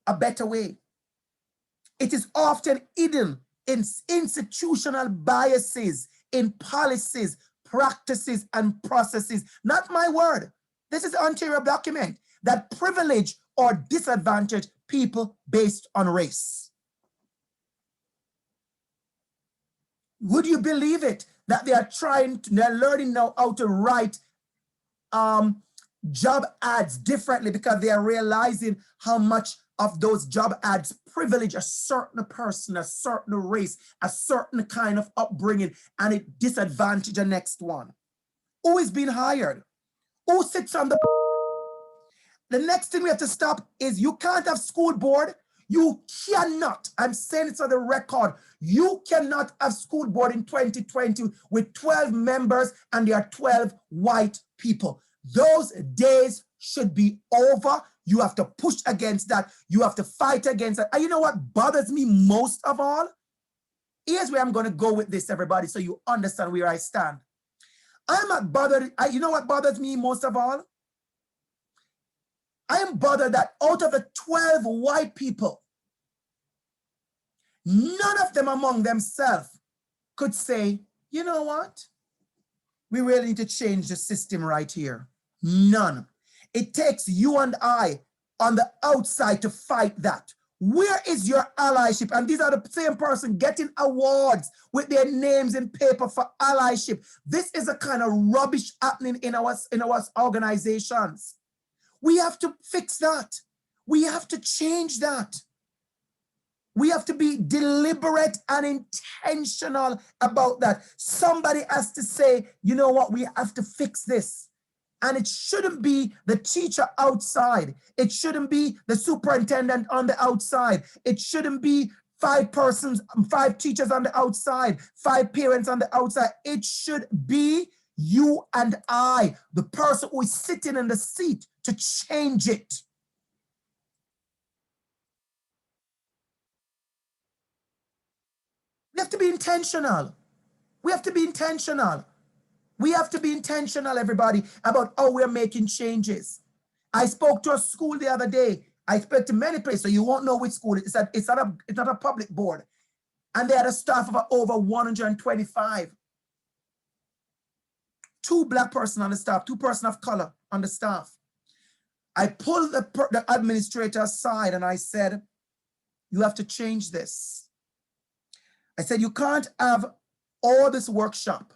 A better way. It is often hidden in institutional biases, in policies, practices, and processes. Not my word. This is the Ontario document that privilege or disadvantage people based on race. Would you believe it that they're learning now how to write job ads differently because they are realizing how much of those job ads privilege a certain person, a certain race, a certain kind of upbringing, and it disadvantage the next one. Who is being hired? Who sits on the... The next thing we have to stop is you can't have school board. You cannot, I'm saying it on the record, you cannot have school board in 2020 with 12 members and there are 12 white people. Those days should be over. You have to push against that. You have to fight against that. And you know what bothers me most of all? Here's where I'm going to go with this, everybody, so you understand where I stand. I'm not bothered. You know what bothers me most of all? I am bothered that out of the 12 white people, none of them among themselves could say, you know what? We really need to change the system right here. None. It takes you and I on the outside to fight that. Where is your allyship? And these are the same person getting awards with their names in paper for allyship. This is a kind of rubbish happening in our organizations. We have to fix that. We have to change that. We have to be deliberate and intentional about that. Somebody has to say, you know what, we have to fix this. And it shouldn't be the teacher outside. It shouldn't be the superintendent on the outside. It shouldn't be 5 teachers on the outside, 5 parents on the outside. It should be you and I, the person who is sitting in the seat to change it. We have to be intentional. We have to be intentional. We have to be intentional, everybody, about how we're making changes. I spoke to a school the other day. I spoke to many places, so you won't know which school. It's not a public board. And they had a staff of over 125. 2 black persons on the staff, 2 persons of color on the staff. I pulled the administrator aside and I said, you have to change this. I said, you can't have all this workshop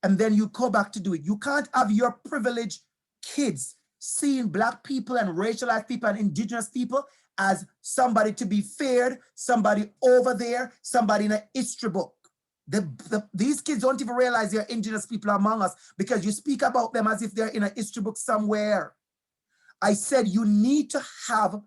and then you go back to do it. You can't have your privileged kids seeing black people and racialized people and indigenous people as somebody to be feared, somebody over there, somebody in a history book. These kids don't even realize they're indigenous people among us because you speak about them as if they're in a history book somewhere. I said, you need to have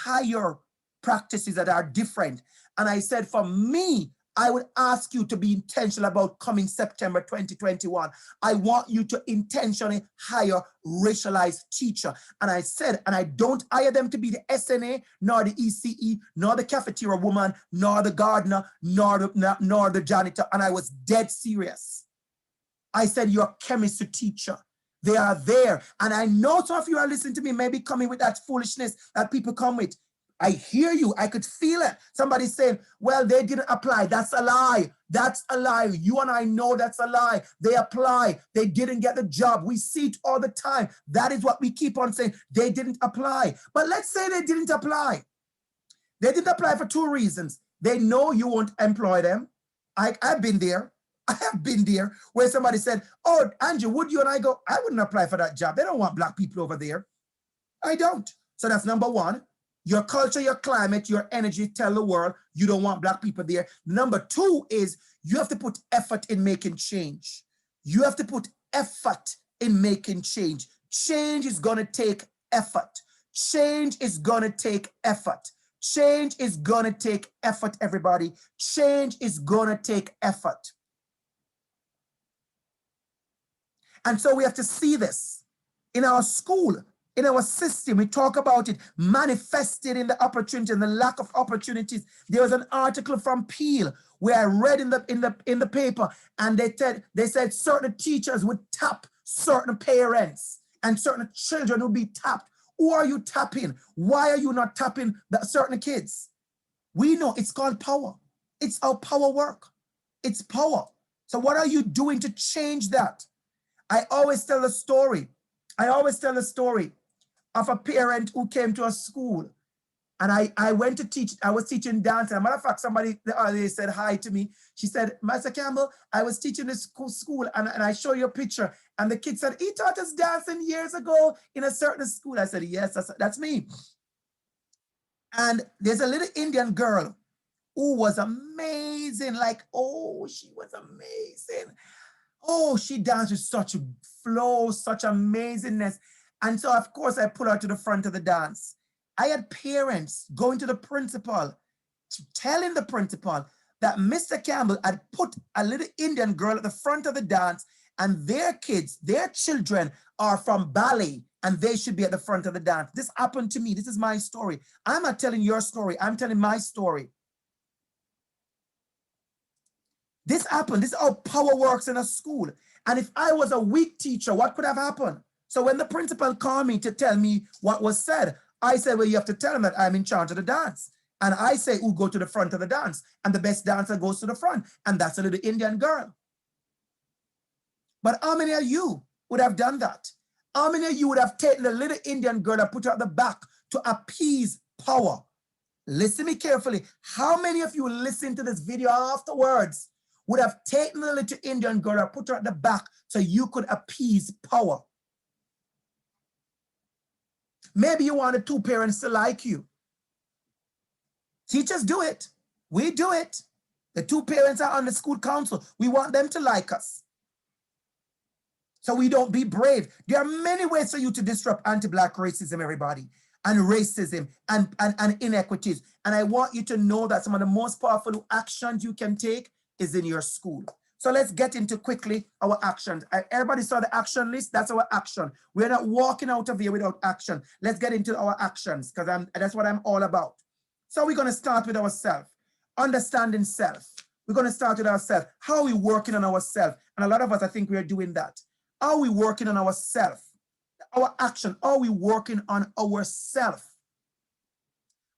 higher practices that are different. And I said, for me, I would ask you to be intentional about coming September 2021. I want you to intentionally hire racialized teacher. And I said, and I don't hire them to be the SNA, nor the ECE, nor the cafeteria woman, nor the gardener, nor the janitor. And I was dead serious. I said, you're a chemistry teacher. They are there. And I know some of you are listening to me, maybe coming with that foolishness that people come with. I hear you. I could feel it. Somebody saying, well, they didn't apply. That's a lie. That's a lie. You and I know that's a lie. They apply. They didn't get the job. We see it all the time. That is what we keep on saying. They didn't apply. But let's say they didn't apply. They didn't apply for 2 reasons. They know you won't employ them. I've been there. I have been there where somebody said, oh, Andrew, would you? And I go, I wouldn't apply for that job. They don't want black people over there. I don't. So that's number 1. Your culture, your climate, your energy tell the world you don't want black people there. Number 2 is you have to put effort in making change. You have to put effort in making change. Change is going to take effort. Change is going to take effort. Change is going to take effort, everybody. Change is going to take effort. And so we have to see this in our school. In our system, we talk about it manifested in the opportunity and the lack of opportunities. There was an article from Peel where I read in the paper, and they said certain teachers would tap certain parents and certain children would be tapped. Who are you tapping? Why are you not tapping certain kids? We know it's called power. It's how power work. It's power. So what are you doing to change that? I always tell the story of a parent who came to a school, and I went to teach. I was teaching dance. As a matter of fact, somebody the other day said hi to me. She said, Master Campbell, I was teaching this school and I show you a picture. And the kid said, he taught us dancing years ago in a certain school. I said, yes, that's me. And there's a little Indian girl who was amazing. Like, oh, she was amazing. Oh, she danced with such flow, such amazingness. And so, of course, I put her to the front of the dance. I had parents going to the principal, telling the principal that Mr. Campbell had put a little Indian girl at the front of the dance, and their kids, their children are from ballet, and they should be at the front of the dance. This happened to me. This is my story. I'm not telling your story. I'm telling my story. This happened. This is how power works in a school. And if I was a weak teacher, what could have happened? So when the principal called me to tell me what was said, I said, well, you have to tell him that I'm in charge of the dance. And I say, who go to the front of the dance? And the best dancer goes to the front. And that's a little Indian girl. But how many of you would have done that? How many of you would have taken the little Indian girl and put her at the back to appease power? listen me carefully. How many of you listen to this video afterwards would have taken the little Indian girl and put her at the back so you could appease power? Maybe you wanted two parents to like you. Teachers do it. We do it. The two parents are on the school council. We want them to like us. So we don't be brave. There are many ways for you to disrupt anti-Black racism, everybody, and racism and inequities. And I want you to know that some of the most powerful actions you can take is in your school. So let's get into quickly our actions. Everybody saw the action list? That's our action. We're not walking out of here without action. Let's get into our actions because that's what I'm all about. So we're going to start with ourselves. Understanding self. We're going to start with ourselves. How are we working on ourselves? And a lot of us, I think we are doing that. Are we working on ourselves? Our action. Are we working on ourselves?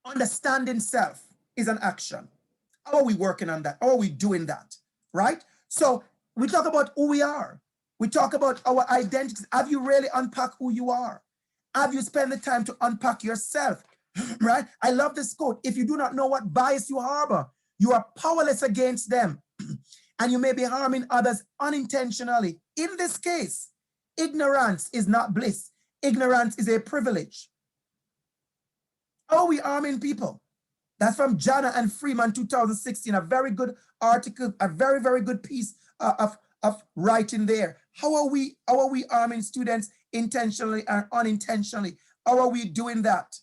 Understanding self is an action. How are we working on that? How are we doing that? Right? So we talk about who we are. We talk about our identities. Have you really unpacked who you are? Have you spent the time to unpack yourself? Right? I love this quote. If you do not know what bias you harbor, you are powerless against them. And you may be harming others unintentionally. In this case, ignorance is not bliss. Ignorance is a privilege. How are we harming people? That's from Jana and Freeman, 2016. A very good article, a very, very good piece of writing there. How are we harming students intentionally and unintentionally? How are we doing that?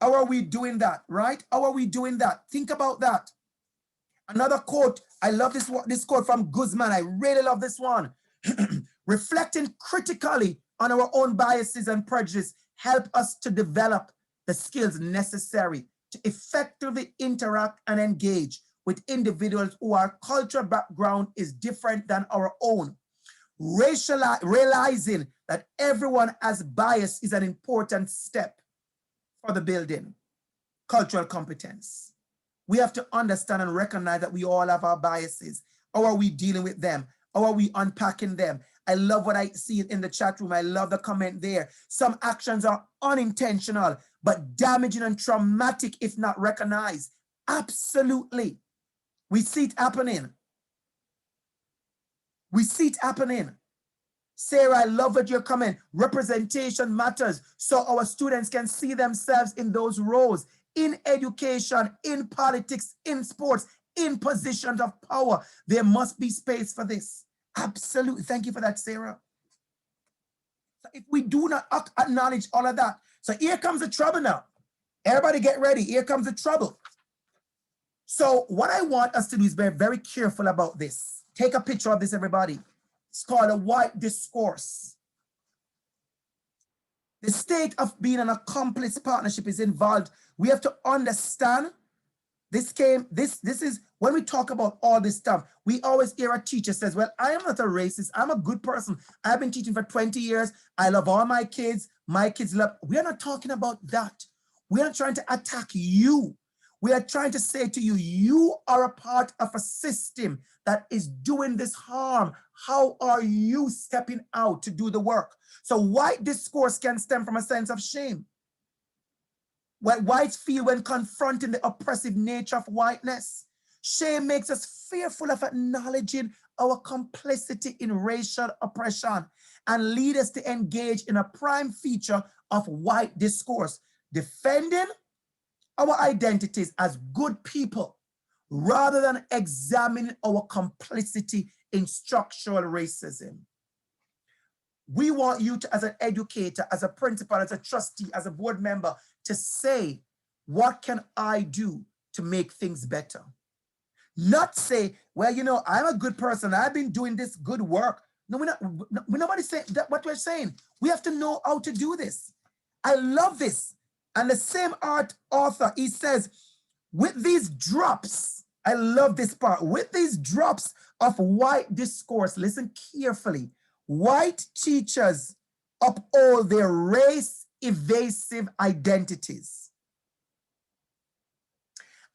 How are we doing that, right? How are we doing that? Think about that. Another quote, I love this quote from Guzman. I really love this one. Reflecting critically on our own biases and prejudice help us to develop the skills necessary to effectively interact and engage with individuals whose cultural background is different than our own. Realizing that everyone has bias is an important step for the building cultural competence. We have to understand and recognize that we all have our biases. How are we dealing with them? How are we unpacking them? I love what I see in the chat room. I love the comment there. Some actions are unintentional, but damaging and traumatic if not recognized. Absolutely. We see it happening. We see it happening. Sarah, I love what you're comment. Representation matters so our students can see themselves in those roles, in education, in politics, in sports, in positions of power. There must be space for this. Absolutely. Thank you for that, Sarah. So if we do not acknowledge all of that, so here comes the trouble now. Everybody get ready. Here comes the trouble. So what I want us to do is be very careful about this. Take a picture of this, everybody. It's called a white discourse. The state of being an accomplice partnership is involved. We have to understand this is when we talk about all this stuff, we always hear a teacher says, well, I am not a racist. I'm a good person. I've been teaching for 20 years. I love all my kids. My kids love. We are not talking about that. We are trying to attack you. We are trying to say to you, you are a part of a system that is doing this harm. How are you stepping out to do the work? So white discourse can stem from a sense of shame. What whites feel when confronting the oppressive nature of whiteness. Shame makes us fearful of acknowledging our complicity in racial oppression and lead us to engage in a prime feature of white discourse, defending our identities as good people rather than examining our complicity in structural racism. We want you to, as an educator, as a principal, as a trustee, as a board member, to say, what can I do to make things better? Not say, well, you know, I'm a good person. I've been doing this good work. No, we're nobody saying that. What we're saying, we have to know how to do this. I love this. And the same author, he says, with these drops, I love this part, with these drops of white discourse, listen carefully, white teachers uphold their race-evasive identities.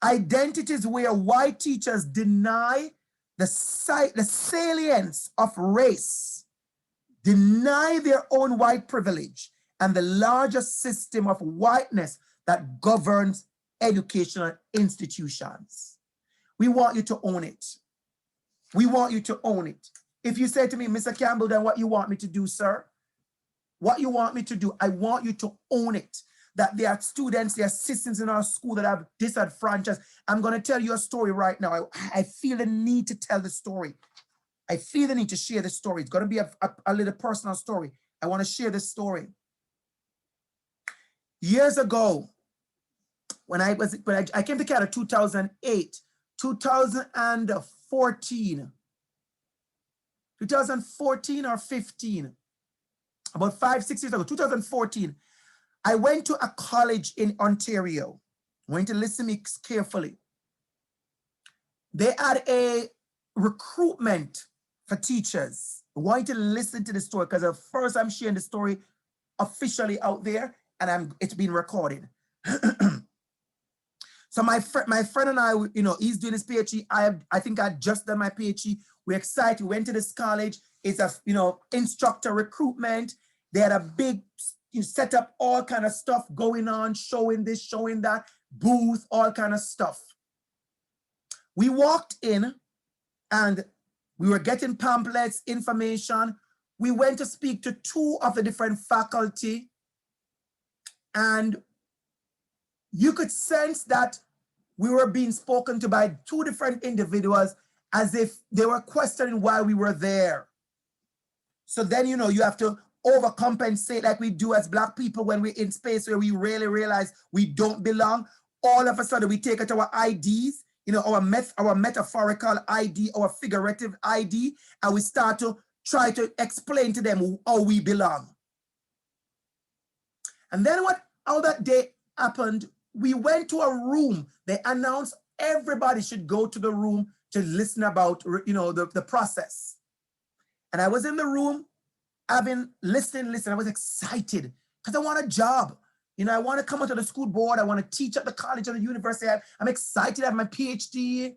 Identities where white teachers deny the salience of race, deny their own white privilege, and the larger system of whiteness that governs educational institutions. We want you to own it. We want you to own it. If you say to me, Mr. Campbell, then what you want me to do, sir? What you want me to do? I want you to own it. That there are students, there are systems in our school that have disadvantaged. I'm going to tell you a story right now. I feel the need to tell the story. I feel the need to share the story. It's going to be a little personal story. I want to share this story. Years ago, when I came to Canada 2008, 2014 or 15, about 5-6 years ago, 2014, I went to a college in Ontario. I want you to listen to me carefully. They had a recruitment for teachers. I want you to listen to the story because at first I'm sharing the story officially out there and it's been recorded. So my friend and I, he's doing his PhD. I think I just done my PhD. We're excited. We went to this college. It's a, instructor recruitment. They had a big, set up all kind of stuff going on, showing this, showing that, booth, all kind of stuff. We walked in and we were getting pamphlets, information. We went to speak to 2 of the different faculty, and you could sense that we were being spoken to by 2 different individuals as if they were questioning why we were there. So then, you have to overcompensate like we do as Black people when we're in space where we really realize we don't belong. All of a sudden, we take out our IDs, our metaphorical ID, our figurative ID, and we start to try to explain to them how we belong. And then how that day happened, we went to a room. They announced everybody should go to the room to listen about, the process. And I was in the room, listening. I was excited because I want a job. I want to come onto the school board. I want to teach at the college or the university. I'm excited to have my PhD.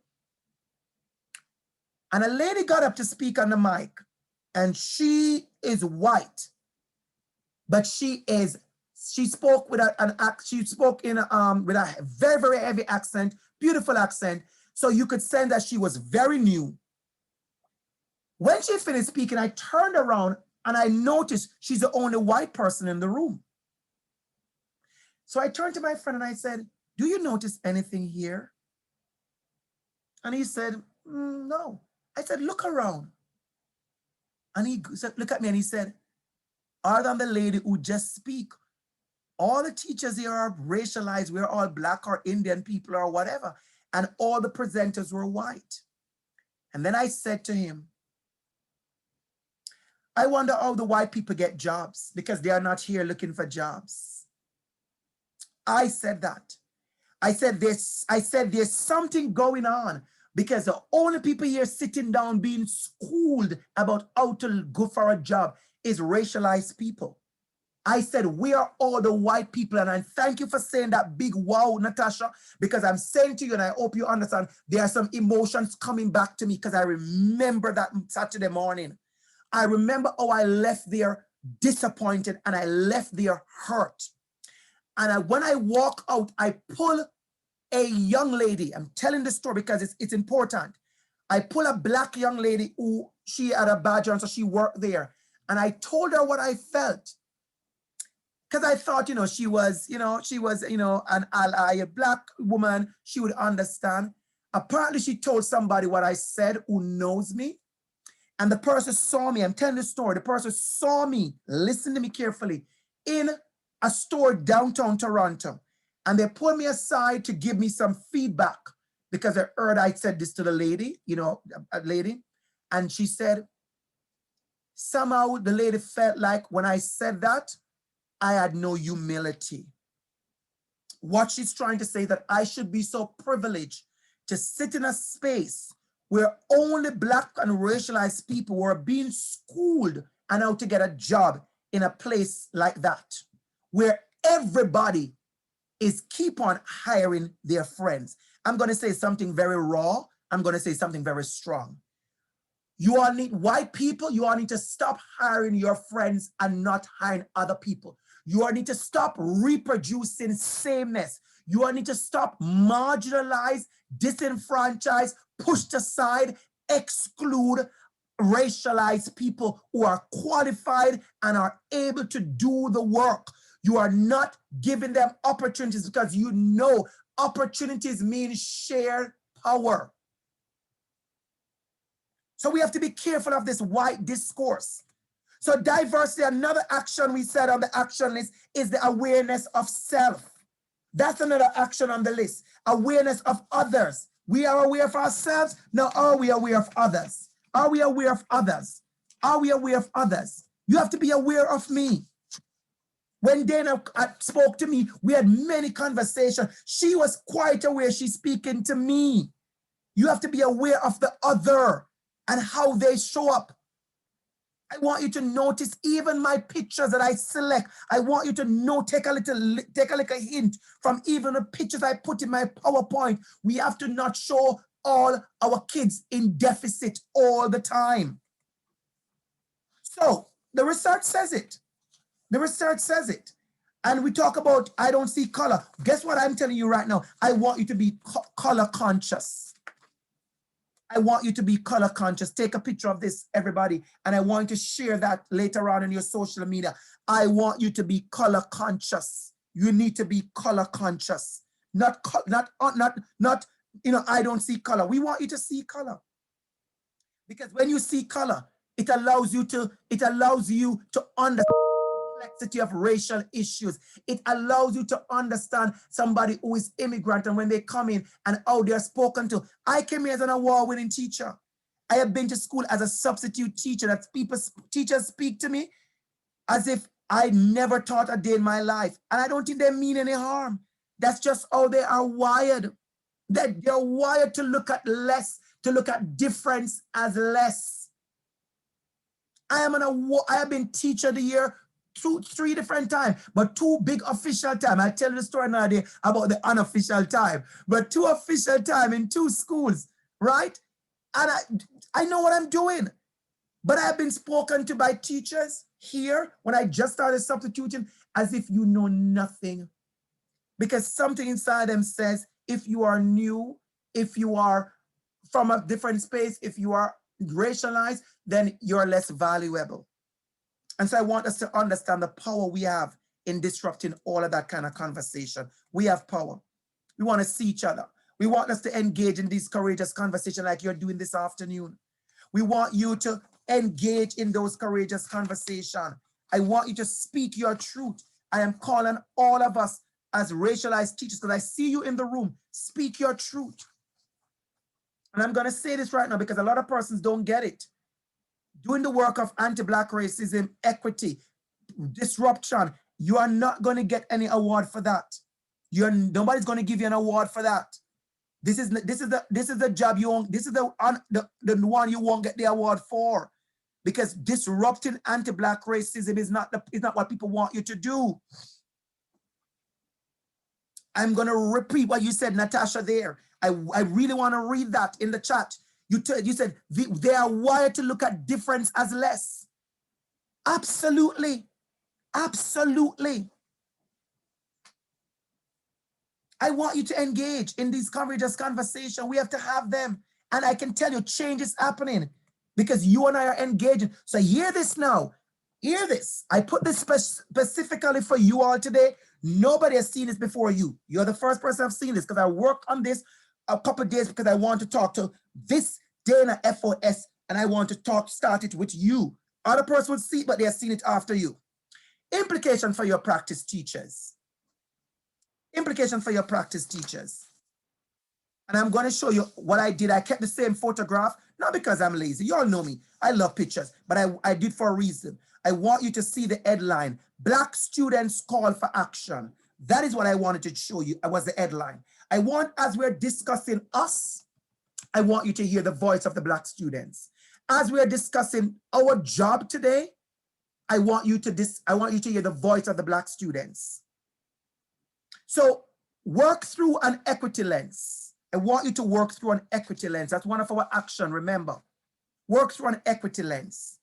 And a lady got up to speak on the mic, and she is white, but she spoke with with a very, very heavy accent, beautiful accent. So you could sense that she was very new. When she finished speaking, I turned around and I noticed she's the only white person in the room. So I turned to my friend and I said, "Do you notice anything here?" And he said, "No." I said, "Look around." And he said, "Look at me." And he said, "Other than the lady who just speak, all the teachers here are racialized. We're all Black or Indian people or whatever. And all the presenters were white." And then I said to him, "I wonder how the white people get jobs because they are not here looking for jobs." I said that. I said there's something going on because the only people here sitting down being schooled about how to go for a job is racialized people. I said, we are all the white people. And I thank you for saying that big wow, Natasha, because I'm saying to you, and I hope you understand, there are some emotions coming back to me because I remember that Saturday morning. I remember how I left there disappointed and I left there hurt. And when I walk out, I pull a young lady. I'm telling the story because it's important. I pull a Black young lady who she had a badge on, so she worked there. And I told her what I felt. Because I thought, she was an ally, a Black woman, she would understand. Apparently, she told somebody what I said who knows me. And the person saw me, I'm telling the story, the person saw me, listen to me carefully, in a store downtown Toronto. And they pulled me aside to give me some feedback because I heard I said this to the lady, a lady. And she said, somehow the lady felt like when I said that, I had no humility. What she's trying to say that I should be so privileged to sit in a space where only Black and racialized people were being schooled and how to get a job in a place like that, where everybody is keep on hiring their friends. I'm going to say something very raw. I'm going to say something very strong. You all need, white people, you all need to stop hiring your friends and not hiring other people. You all need to stop reproducing sameness. You need to stop marginalize, disenfranchise, pushed aside, exclude, racialize people who are qualified and are able to do the work. You are not giving them opportunities because you know opportunities mean shared power. So we have to be careful of this white discourse. So diversity, another action we said on the action list is the awareness of self. That's another action on the list. Awareness of others. We are aware of ourselves. Now, are we aware of others? Are we aware of others? Are we aware of others? You have to be aware of me. When Dana spoke to me, we had many conversations. She was quite aware she's speaking to me. You have to be aware of the other and how they show up. I want you to notice even my pictures that I select. I want you to know, take a little hint from even the pictures I put in my PowerPoint. We have to not show all our kids in deficit all the time. So the research says it. The research says it. And we talk about, I don't see color. Guess what I'm telling you right now? I want you to be color conscious. I want you to be color conscious. Take a picture of this, everybody. And I want you to share that later on in your social media. I want you to be color conscious. You need to be color conscious. Not, you know, I don't see color. We want you to see color. Because when you see color, it allows you to understand the complexity of racial issues. It allows you to understand somebody who is immigrant and when they come in and how they're spoken to. I came here as an award-winning teacher. I have been to school as a substitute teacher. That teachers speak to me as if I never taught a day in my life. And I don't think they mean any harm. That's just how they are wired. That they're wired to look at less, to look at difference as less. I have been teacher of the year 3 different times, but 2 big official time. I'll tell you the story another day about the unofficial time, but 2 official time in 2 schools, right? And I know what I'm doing, but I've been spoken to by teachers here when I just started substituting as if you know nothing, because something inside them says, if you are new, if you are from a different space, if you are racialized, then you're less valuable. And so I want us to understand the power we have in disrupting all of that kind of conversation. We have power. We want to see each other. We want us to engage in these courageous conversations like you're doing this afternoon. We want you to engage in those courageous conversations. I want you to speak your truth. I am calling all of us as racialized teachers, because I see you in the room. Speak your truth. And I'm going to say this right now because a lot of persons don't get it. Doing the work of anti-Black racism, equity, disruption, you are not going to get any award for that. Nobody's going to give you an award for that. This is the job you won't, this is the one you won't get the award for, because disrupting anti-Black racism is not what people want you to do. I'm going to repeat what you said, Natasha, there. I really want to read that in the chat. You said they are wired to look at difference as less. Absolutely. Absolutely. I want you to engage in these courageous conversations. We have to have them. And I can tell you change is happening because you and I are engaging. So hear this now. Hear this. I put this specifically for you all today. Nobody has seen this before you. You're the first person I've seen this because I worked on this a couple of days because I want to talk to this Dana FOS and I want to start it with you. Other person would see it, but they have seen it after you. Implication for your practice teachers. Implication for your practice teachers. And I'm going to show you what I did. I kept the same photograph, not because I'm lazy. You all know me. I love pictures, but I did for a reason. I want you to see the headline, Black Students Call for Action. That is what I wanted to show you. It was the headline. I want, as we're discussing us, I want you to hear the voice of the Black students. As we're discussing our job today, I want you to hear the voice of the Black students. So work through an equity lens. I want you to work through an equity lens. That's one of our action, remember. Work through an equity lens.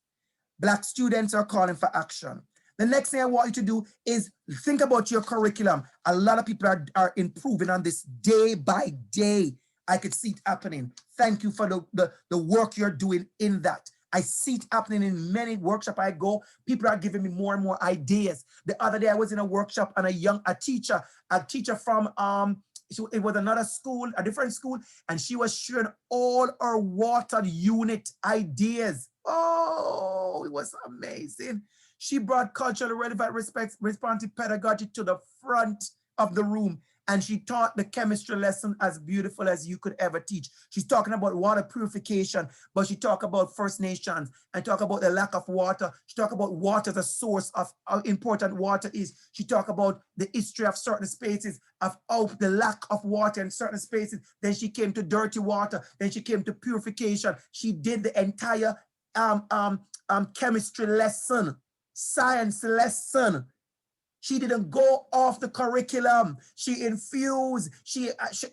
Black students are calling for action. The next thing I want you to do is think about your curriculum. A lot of people are improving on this day by day. I could see it happening. Thank you for the work you're doing in that. I see it happening in many workshops I go. People are giving me more and more ideas. The other day I was in a workshop and a teacher from it was another school, a different school, and she was sharing all her water unit ideas. Oh, it was amazing. She brought culturally relevant responsive pedagogy to the front of the room, and she taught the chemistry lesson as beautiful as you could ever teach. She's talking about water purification, but she talked about First Nations and talk about the lack of water. She talked about water as a source of how important water is. She talked about the history of certain spaces, of how the lack of water in certain spaces. Then she came to dirty water. Then she came to purification. She did the entire chemistry lesson, science lesson. She didn't go off the curriculum. She infused,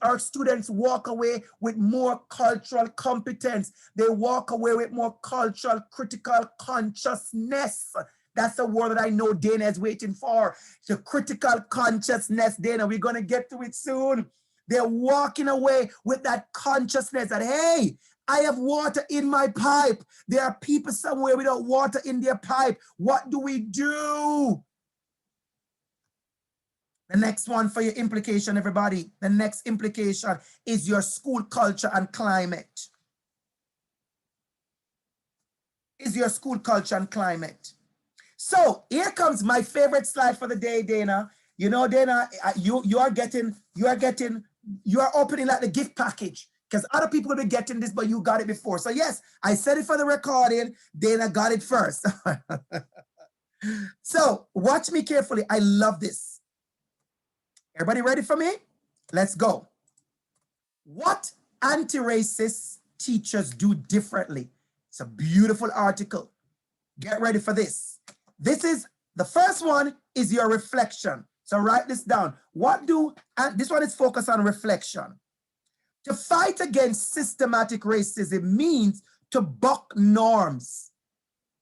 our students walk away with more cultural competence. They walk away with more cultural critical consciousness. That's the word that I know Dana is waiting for. The critical consciousness, Dana, we're gonna get to it soon. They're walking away with that consciousness that, hey, I have water in my pipe. There are people somewhere without water in their pipe. What do we do? The next one for your implication, everybody. The next implication is your school culture and climate. Is your school culture and climate. So here comes my favorite slide for the day, Dana. You know, Dana, you are opening like the gift package because other people will be getting this, but you got it before. So yes, I said it for the recording. Dana got it first. So watch me carefully. I love this. Everybody ready for me? Let's go. What anti-racist teachers do differently? It's a beautiful article. Get ready for this. The first one is your reflection. So write this down. And this one is focused on reflection. To fight against systematic racism means to buck norms.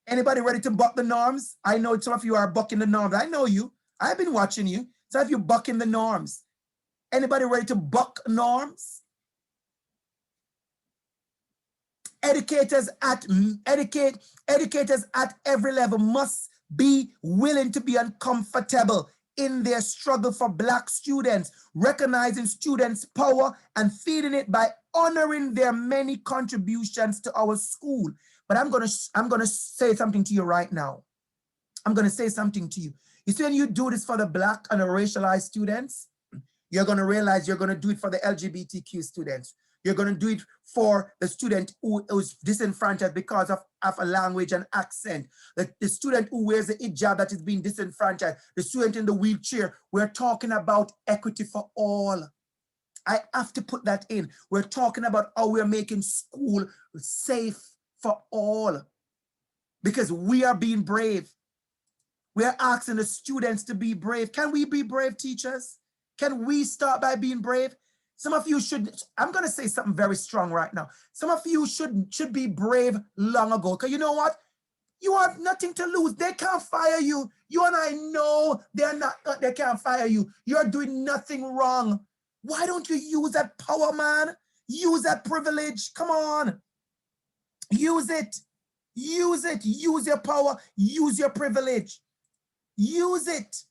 Anybody ready to buck the norms? I know some of you are bucking the norms. I know you. I've been watching you. So if you're bucking the norms, anybody ready to buck norms? Educators at every level must be willing to be uncomfortable in their struggle for Black students, recognizing students' power and feeding it by honoring their many contributions to our school. But I'm gonna say something to you right now. I'm gonna say something to you. You see, when you do this for the Black and the racialized students, you're going to realize you're going to do it for the LGBTQ students. You're going to do it for the student who is disenfranchised because of a language and accent. The student who wears the hijab that is being disenfranchised. The student in the wheelchair. We're talking about equity for all. I have to put that in. We're talking about how we're making school safe for all. Because we are being brave. We are asking the students to be brave. Can we be brave, teachers? Can we start by being brave? Some of you should, I'm going to say something very strong right now. Some of you should be brave long ago. Because you know what? You have nothing to lose. They can't fire you. You and I know they can't fire you. You're doing nothing wrong. Why don't you use that power, man? Use that privilege. Come on. Use it. Use it. Use your power. Use your privilege. Use it.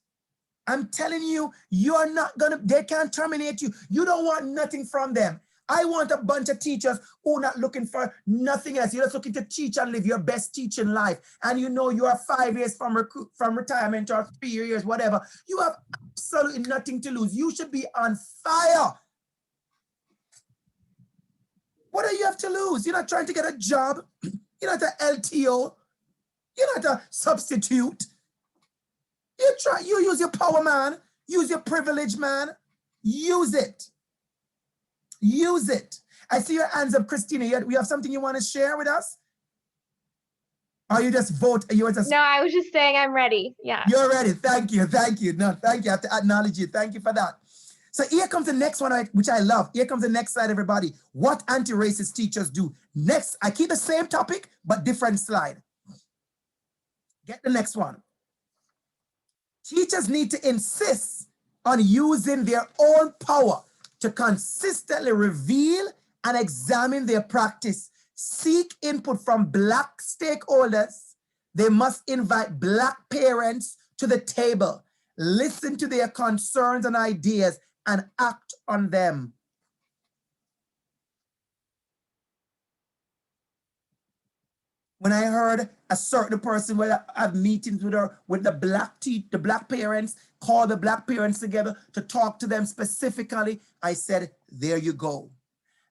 I'm telling you, you're not gonna, they can't terminate you. You don't want nothing from them. I want a bunch of teachers who are not looking for nothing else. You're just looking to teach and live your best teaching life. And you know you are 5 years from retirement or 3 years, whatever. You have absolutely nothing to lose. You should be on fire. What do you have to lose? You're not trying to get a job. You're not an LTO. You're not a substitute. You use your power, man. Use your privilege, man. Use it. Use it. I see your hands up, Christina. We have something you want to share with us? Or you just vote? No, I was just saying I'm ready. Yeah. You're ready. Thank you. Thank you. No, thank you. I have to acknowledge you. Thank you for that. So here comes the next one, which I love. Here comes the next slide, everybody. What anti-racist teachers do. Next, I keep the same topic, but different slide. Get the next one. Teachers need to insist on using their own power to consistently reveal and examine their practice. Seek input from Black stakeholders. They must invite Black parents to the table, listen to their concerns and ideas, and act on them. When I heard a certain person will have meetings with the Black parents, call the Black parents together to talk to them specifically, I said, there you go.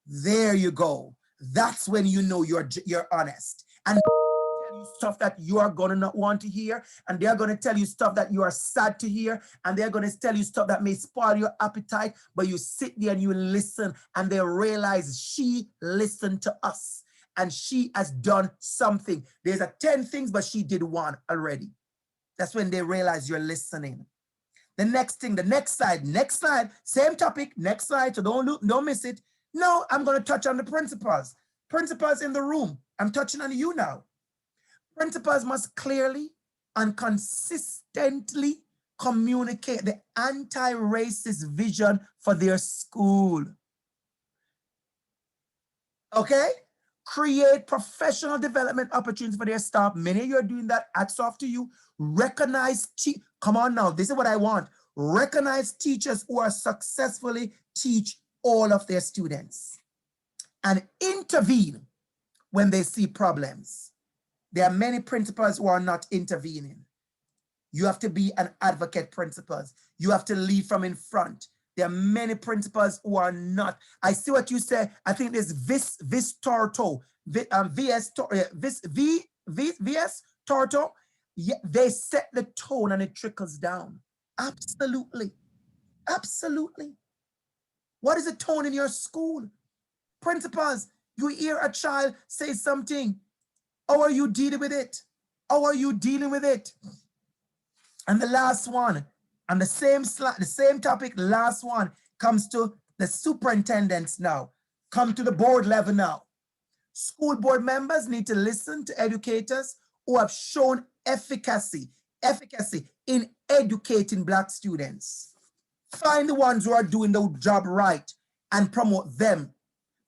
There you go. That's when you know you're honest. And tell you stuff that you are going to not want to hear, and they're going to tell you stuff that you are sad to hear, and they're going to tell you stuff that may spoil your appetite, but you sit there and you listen, and they realize she listened to us. And she has done something. There's 10 things, but she did one already. That's when they realize you're listening. The next thing, the next slide, same topic, next slide, so don't miss it. No, I'm going to touch on the principals. Principals in the room, I'm touching on you now. Principals must clearly and consistently communicate the anti-racist vision for their school. Okay? Create professional development opportunities for their staff. Many of you are doing that. Hats off to you. Recognize, come on now, this is what I want. Recognize teachers who are successfully teach all of their students and intervene when they see problems. There are many principals who are not intervening. You have to be an advocate principals. You have to lead from in front. There are many principals who are not. I see what you say. I think there's VS Torto. Yeah, they set the tone and it trickles down. Absolutely. Absolutely. What is the tone in your school? Principals, you hear a child say something. How are you dealing with it? How are you dealing with it? And the last one, on the same slide, the same topic, last one comes to the superintendents now. Come to the board level now. School board members need to listen to educators who have shown efficacy in educating Black students. Find the ones who are doing the job right and promote them.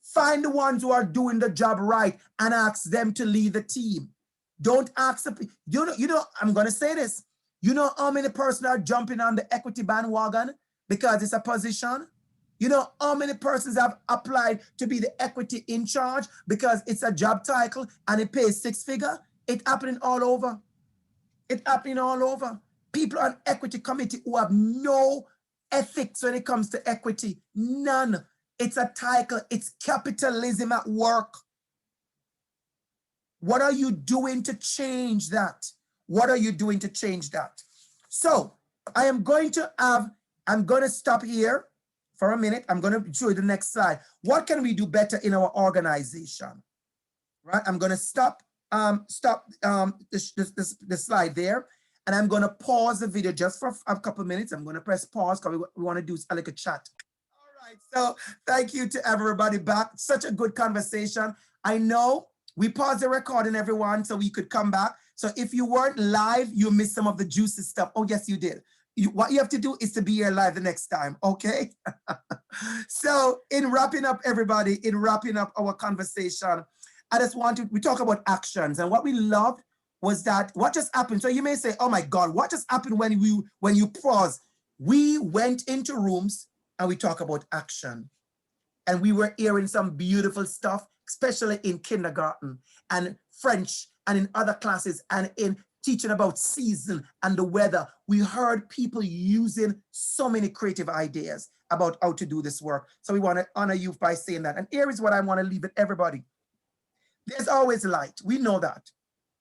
Find the ones who are doing the job right and ask them to lead the team. Don't ask the, you know, I'm going to say this. You know how many persons are jumping on the equity bandwagon because it's a position? You know how many persons have applied to be the equity in charge because it's a job title and it pays 6 figures? It's happening all over. It's happening all over. People on equity committee who have no ethics when it comes to equity. None. It's a title. It's capitalism at work. What are you doing to change that? What are you doing to change that? So I'm going to stop here for a minute. I'm going to show you the next slide. What can we do better in our organization? Right? I'm going to stop the slide there, and I'm going to pause the video just for a couple of minutes. I'm going to press pause because we want to do like a chat. All right. So thank you to everybody back. Such a good conversation. I know we paused the recording, everyone, so we could come back. So if you weren't live, you missed some of the juicy stuff. Oh, yes, you did. What you have to do is to be here live the next time, okay? So in wrapping up, everybody, in wrapping up our conversation, I just wanted, we talk about actions, and what we loved was that what just happened. So you may say, oh my God, what just happened when you pause? We went into rooms and we talk about action. And we were hearing some beautiful stuff, especially in kindergarten and French and in other classes and in teaching about season and the weather. We heard people using so many creative ideas about how to do this work. So we want to honor you by saying that. And here is what I want to leave with everybody. There's always light. We know that.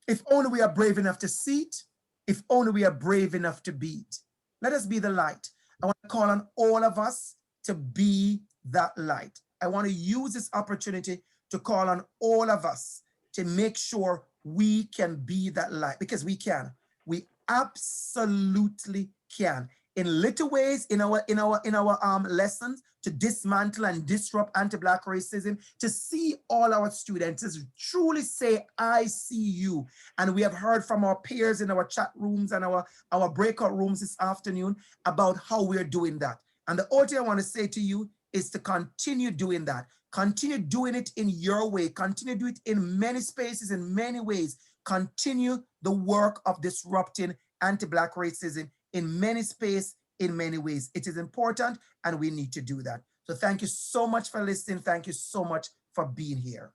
If only we are brave enough to see it, if only we are brave enough to be it. Let us be the light. I want to call on all of us to be that light. I want to use this opportunity to call on all of us to make sure we can be that light, because we can. We absolutely can. in little ways in our lessons to dismantle and disrupt anti-Black racism, to see all our students to truly say, I see you. And we have heard from our peers in our chat rooms and our breakout rooms this afternoon about how we're doing that. And the only thing I want to say to you is to continue doing that. Continue doing it in your way. Continue to do it in many spaces, in many ways. Continue the work of disrupting anti-Black racism in many spaces, in many ways. It is important and we need to do that. So thank you so much for listening. Thank you so much for being here.